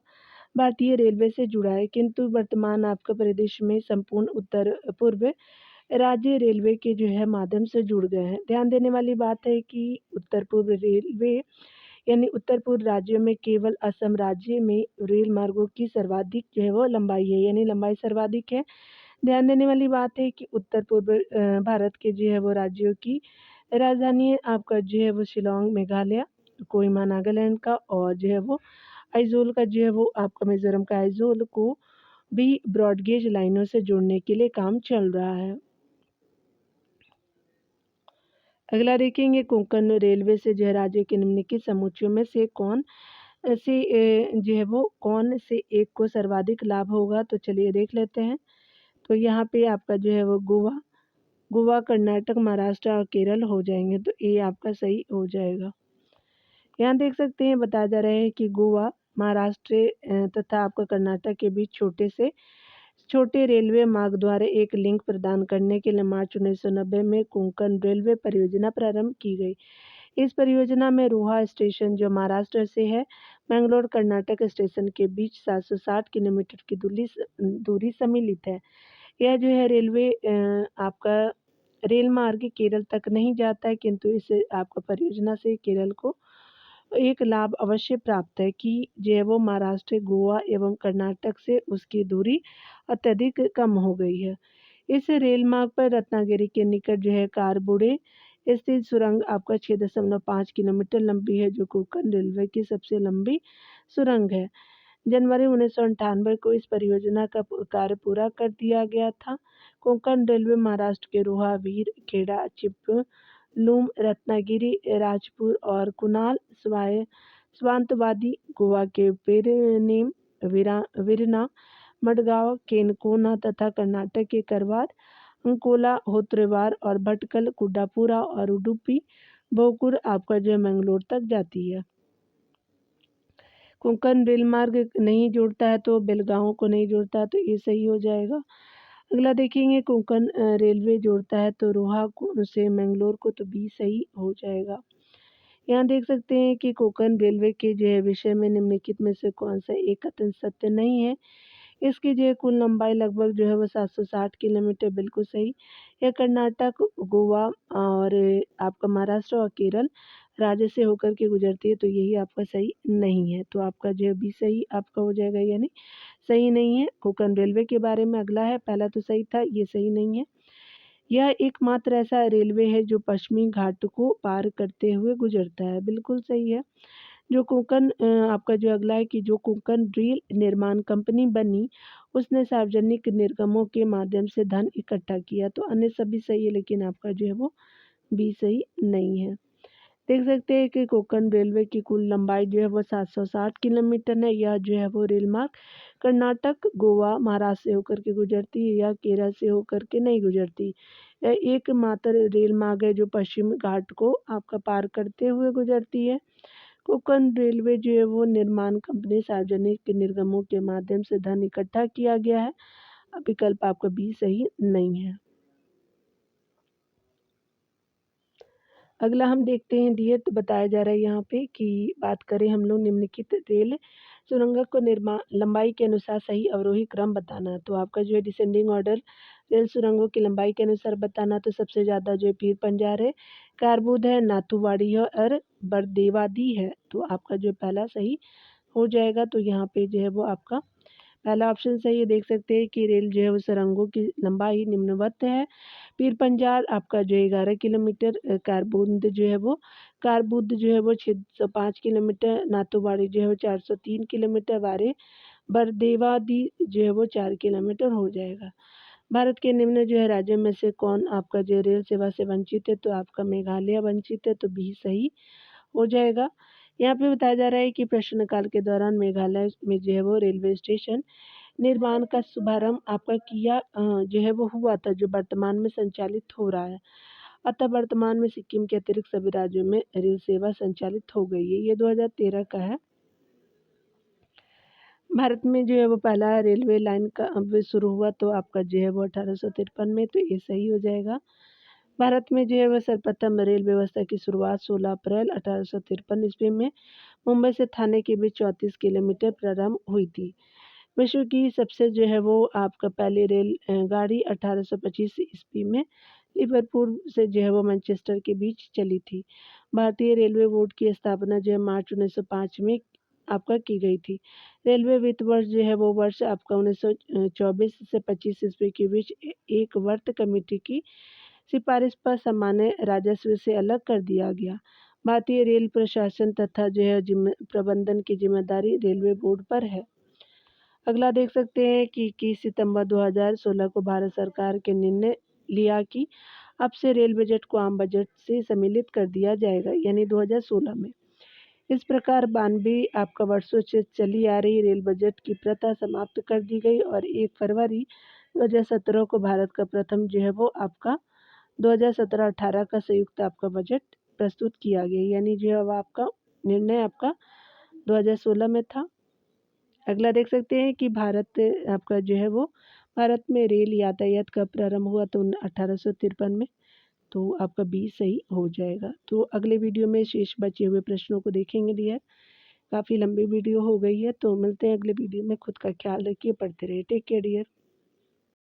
Speaker 1: भारतीय रेलवे से जुड़ा है, किंतु वर्तमान आपका प्रदेश में संपूर्ण उत्तर पूर्व राज्य रेलवे के जो है माध्यम से जुड़ गए हैं। ध्यान देने वाली बात है कि उत्तर पूर्व रेलवे यानी उत्तर पूर्व राज्यों में केवल असम राज्य में रेल मार्गों की सर्वाधिक जो है वो लंबाई है, यानी लंबाई सर्वाधिक है। ध्यान देने वाली बात है कि उत्तर पूर्व भारत के जो है वो राज्यों की राजधानी आपका जो है वो शिलोंग मेघालय, कोहिमा नागालैंड का और जो है वो आइजोल का जो है वो आपका मिजोरम का आइजोल को भी ब्रॉडगेज लाइनों से जोड़ने के लिए काम चल रहा है। अगला देखेंगे कोंकण रेलवे से जो है राज्य के निम्नलिखित समुच्चयों में से कौन कौन से एक को सर्वाधिक लाभ होगा, तो चलिए देख लेते हैं। तो यहाँ पे आपका जो है वो गोवा कर्नाटक महाराष्ट्र और केरल हो जाएंगे, तो ये आपका सही हो जाएगा। यहाँ देख सकते हैं बताया जा रहा है कि गोवा महाराष्ट्र तथा आपका कर्नाटक के बीच छोटे रेलवे मार्ग द्वारा एक लिंक प्रदान करने के लिए मार्च 1990 में कोंकण रेलवे परियोजना प्रारंभ की गई। इस परियोजना में रोहा स्टेशन जो महाराष्ट्र से है मैंगलोर कर्नाटक स्टेशन के बीच 760 किलोमीटर की दूरी सम्मिलित है। यह जो है रेलवे आपका रेल मार्ग केरल तक नहीं जाता है, किंतु इस आपका परियोजना से केरल को एक लाभ अवश्य प्राप्त है कि जो है वो महाराष्ट्र गोवा एवं कर्नाटक से उसकी दूरी अत्यधिक कम हो गई है। इस रेल मार्ग पर रत्नागिरी के निकट जो है कारबुडे स्थित सुरंग आपका 6.5 किलोमीटर लंबी है, जो कोंकण रेलवे की सबसे लंबी सुरंग है। जनवरी 1998 को इस परियोजना का कार्य पूरा कर दिया गया था। कोंकण रेलवे महाराष्ट्र के रोहा वीर खेड़ा चिपलूम रत्नागिरी राजपुर और कुणाल स्वांतवादी गोवा के पेरनेम विरना मडगांव केनकोना तथा कर्नाटक के करवार अंकोला, होत्रेवार और भटकल, कुडापुरा और उडुपी, भोकुर आपका जो है मैंगलोर तक जाती है। कोंकण रेल मार्ग नहीं जोड़ता है तो बेलगांव को नहीं जोड़ता है तो ये सही हो जाएगा। अगला देखेंगे कोंकण रेलवे जोड़ता है तो रोहा से मैंगलोर को, तो बी सही हो जाएगा। यहाँ देख सकते हैं कि कोंकण रेलवे के जो है विषय में निम्नलिखित में से कौन सा एक कथन सत्य नहीं है। इसकी जो है कुल लंबाई लगभग जो है वो 760 किलोमीटर, बिल्कुल सही। यह कर्नाटक, गोवा और आपका महाराष्ट्र और केरल राज्य से होकर के गुजरती है, तो यही आपका सही नहीं है। तो आपका जो है बी सही आपका हो जाएगा, यानी सही नहीं है। कोंकण रेलवे के बारे में अगला है, पहला तो सही था, ये सही नहीं है। यह एकमात्र ऐसा रेलवे है जो पश्चिमी घाट को पार करते हुए गुजरता है, बिल्कुल सही है। जो कोंकण आपका जो अगला है कि जो कोंकण रेल निर्माण कंपनी बनी, उसने सार्वजनिक निर्गमों के माध्यम से धन इकट्ठा किया, तो अन्य सभी सही है, लेकिन आपका जो है वो बी सही नहीं है। देख सकते हैं कि कोंकण रेलवे की कुल लंबाई जो है वो 760 किलोमीटर है। यह जो है वो रेल मार्ग कर्नाटक, गोवा, महाराष्ट्र से होकर के गुजरती है या केरल से होकर के नहीं गुजरती। यह एकमात्र रेल मार्ग है जो पश्चिम घाट को आपका पार करते हुए गुजरती है। कोंकण रेलवे जो है वो निर्माण कंपनी सार्वजनिक निर्गमों के माध्यम से धन इकट्ठा किया गया है। विकल्प आपका बी सही नहीं है। अगला हम देखते हैं डियर, तो बताया जा रहा है यहाँ पे कि बात करें हम लोग निम्नलिखित रेल सुरंग को निर्माण लंबाई के अनुसार सही अवरोही क्रम बताना। तो आपका जो है डिसेंडिंग ऑर्डर रेल सुरंगों की लंबाई के अनुसार बताना, तो सबसे ज़्यादा जो है पीर पंजार है, कारबूद है, नाथुवाड़ी है और बरदेवादी है। तो आपका जो पहला सही हो जाएगा। तो यहाँ पे जो है वो आपका पहला ऑप्शन सही है। देख सकते हैं कि रेल जो है वो सुरंगों की लंबाई निम्नवत है। पीर पंजार आपका जो है 11 किलोमीटर, कारबूद जो है वो 605 किलोमीटर, नाथुवाड़ी जो है वो 403 किलोमीटर, वारे बरदेवादी जो है वो 4 किलोमीटर हो जाएगा। भारत के निम्न जो है राज्यों में से कौन आपका जो रेल सेवा से वंचित है, तो आपका मेघालय वंचित है, तो बी सही हो जाएगा। यहाँ पे बताया जा रहा है कि प्रश्नकाल के दौरान मेघालय में जो है वो रेलवे स्टेशन निर्माण का शुभारंभ आपका किया जो है वो हुआ था, जो वर्तमान में संचालित हो रहा है। अतः वर्तमान में सिक्किम के अतिरिक्त सभी राज्यों में रेल सेवा संचालित हो गई है। ये 2013 का है। भारत में जो है वो पहला रेलवे लाइन का अब शुरू हुआ, तो आपका जो है वो 1853 में, तो ये सही हो जाएगा। भारत में जो है वो सर्वप्रथम रेल व्यवस्था की शुरुआत 16 अप्रैल 1853 ईस्वी में मुंबई से थाने के बीच 34 किलोमीटर प्रारंभ हुई थी। विश्व की सबसे जो है वो आपका पहली रेल गाड़ी 1825 ईस्वी में लिवरपूल से जो है वो मैनचेस्टर के बीच चली थी। भारतीय रेलवे बोर्ड की स्थापना जो है मार्च 1905 में आपका की गई थी। रेलवे वित्त वर्ष जो है वो वर्ष आपका 1924 से 25 ईस्वी के बीच एक वर्त कमेटी की सिफारिश पर सामान्य राजस्व से अलग कर दिया गया। भारतीय रेल प्रशासन तथा जो है प्रबंधन की जिम्मेदारी रेलवे बोर्ड पर है। अगला देख सकते हैं कि 21 सितंबर 2016 को भारत सरकार के निर्णय लिया कि अब से रेल बजट को आम बजट से सम्मिलित कर दिया जाएगा, यानी 2016 में। इस प्रकार 92 आपका वर्षों से चली आ रही रेल बजट की प्रथा समाप्त कर दी गई और 1 फरवरी 2017 को भारत का प्रथम जो है वो आपका 2017-18 का संयुक्त आपका बजट प्रस्तुत किया गया, यानी जो है वो आपका निर्णय आपका 2016 में था। अगला देख सकते हैं कि भारत आपका जो है वो भारत में रेल यातायात का प्रारंभ हुआ तो 1853 में, तो आपका बी सही हो जाएगा। तो अगले वीडियो में शेष बचे हुए प्रश्नों को देखेंगे डियर। काफ़ी लंबी वीडियो हो गई है, तो मिलते हैं अगले वीडियो में। खुद का ख्याल रखिए, पढ़ते रहिए। Take care dear.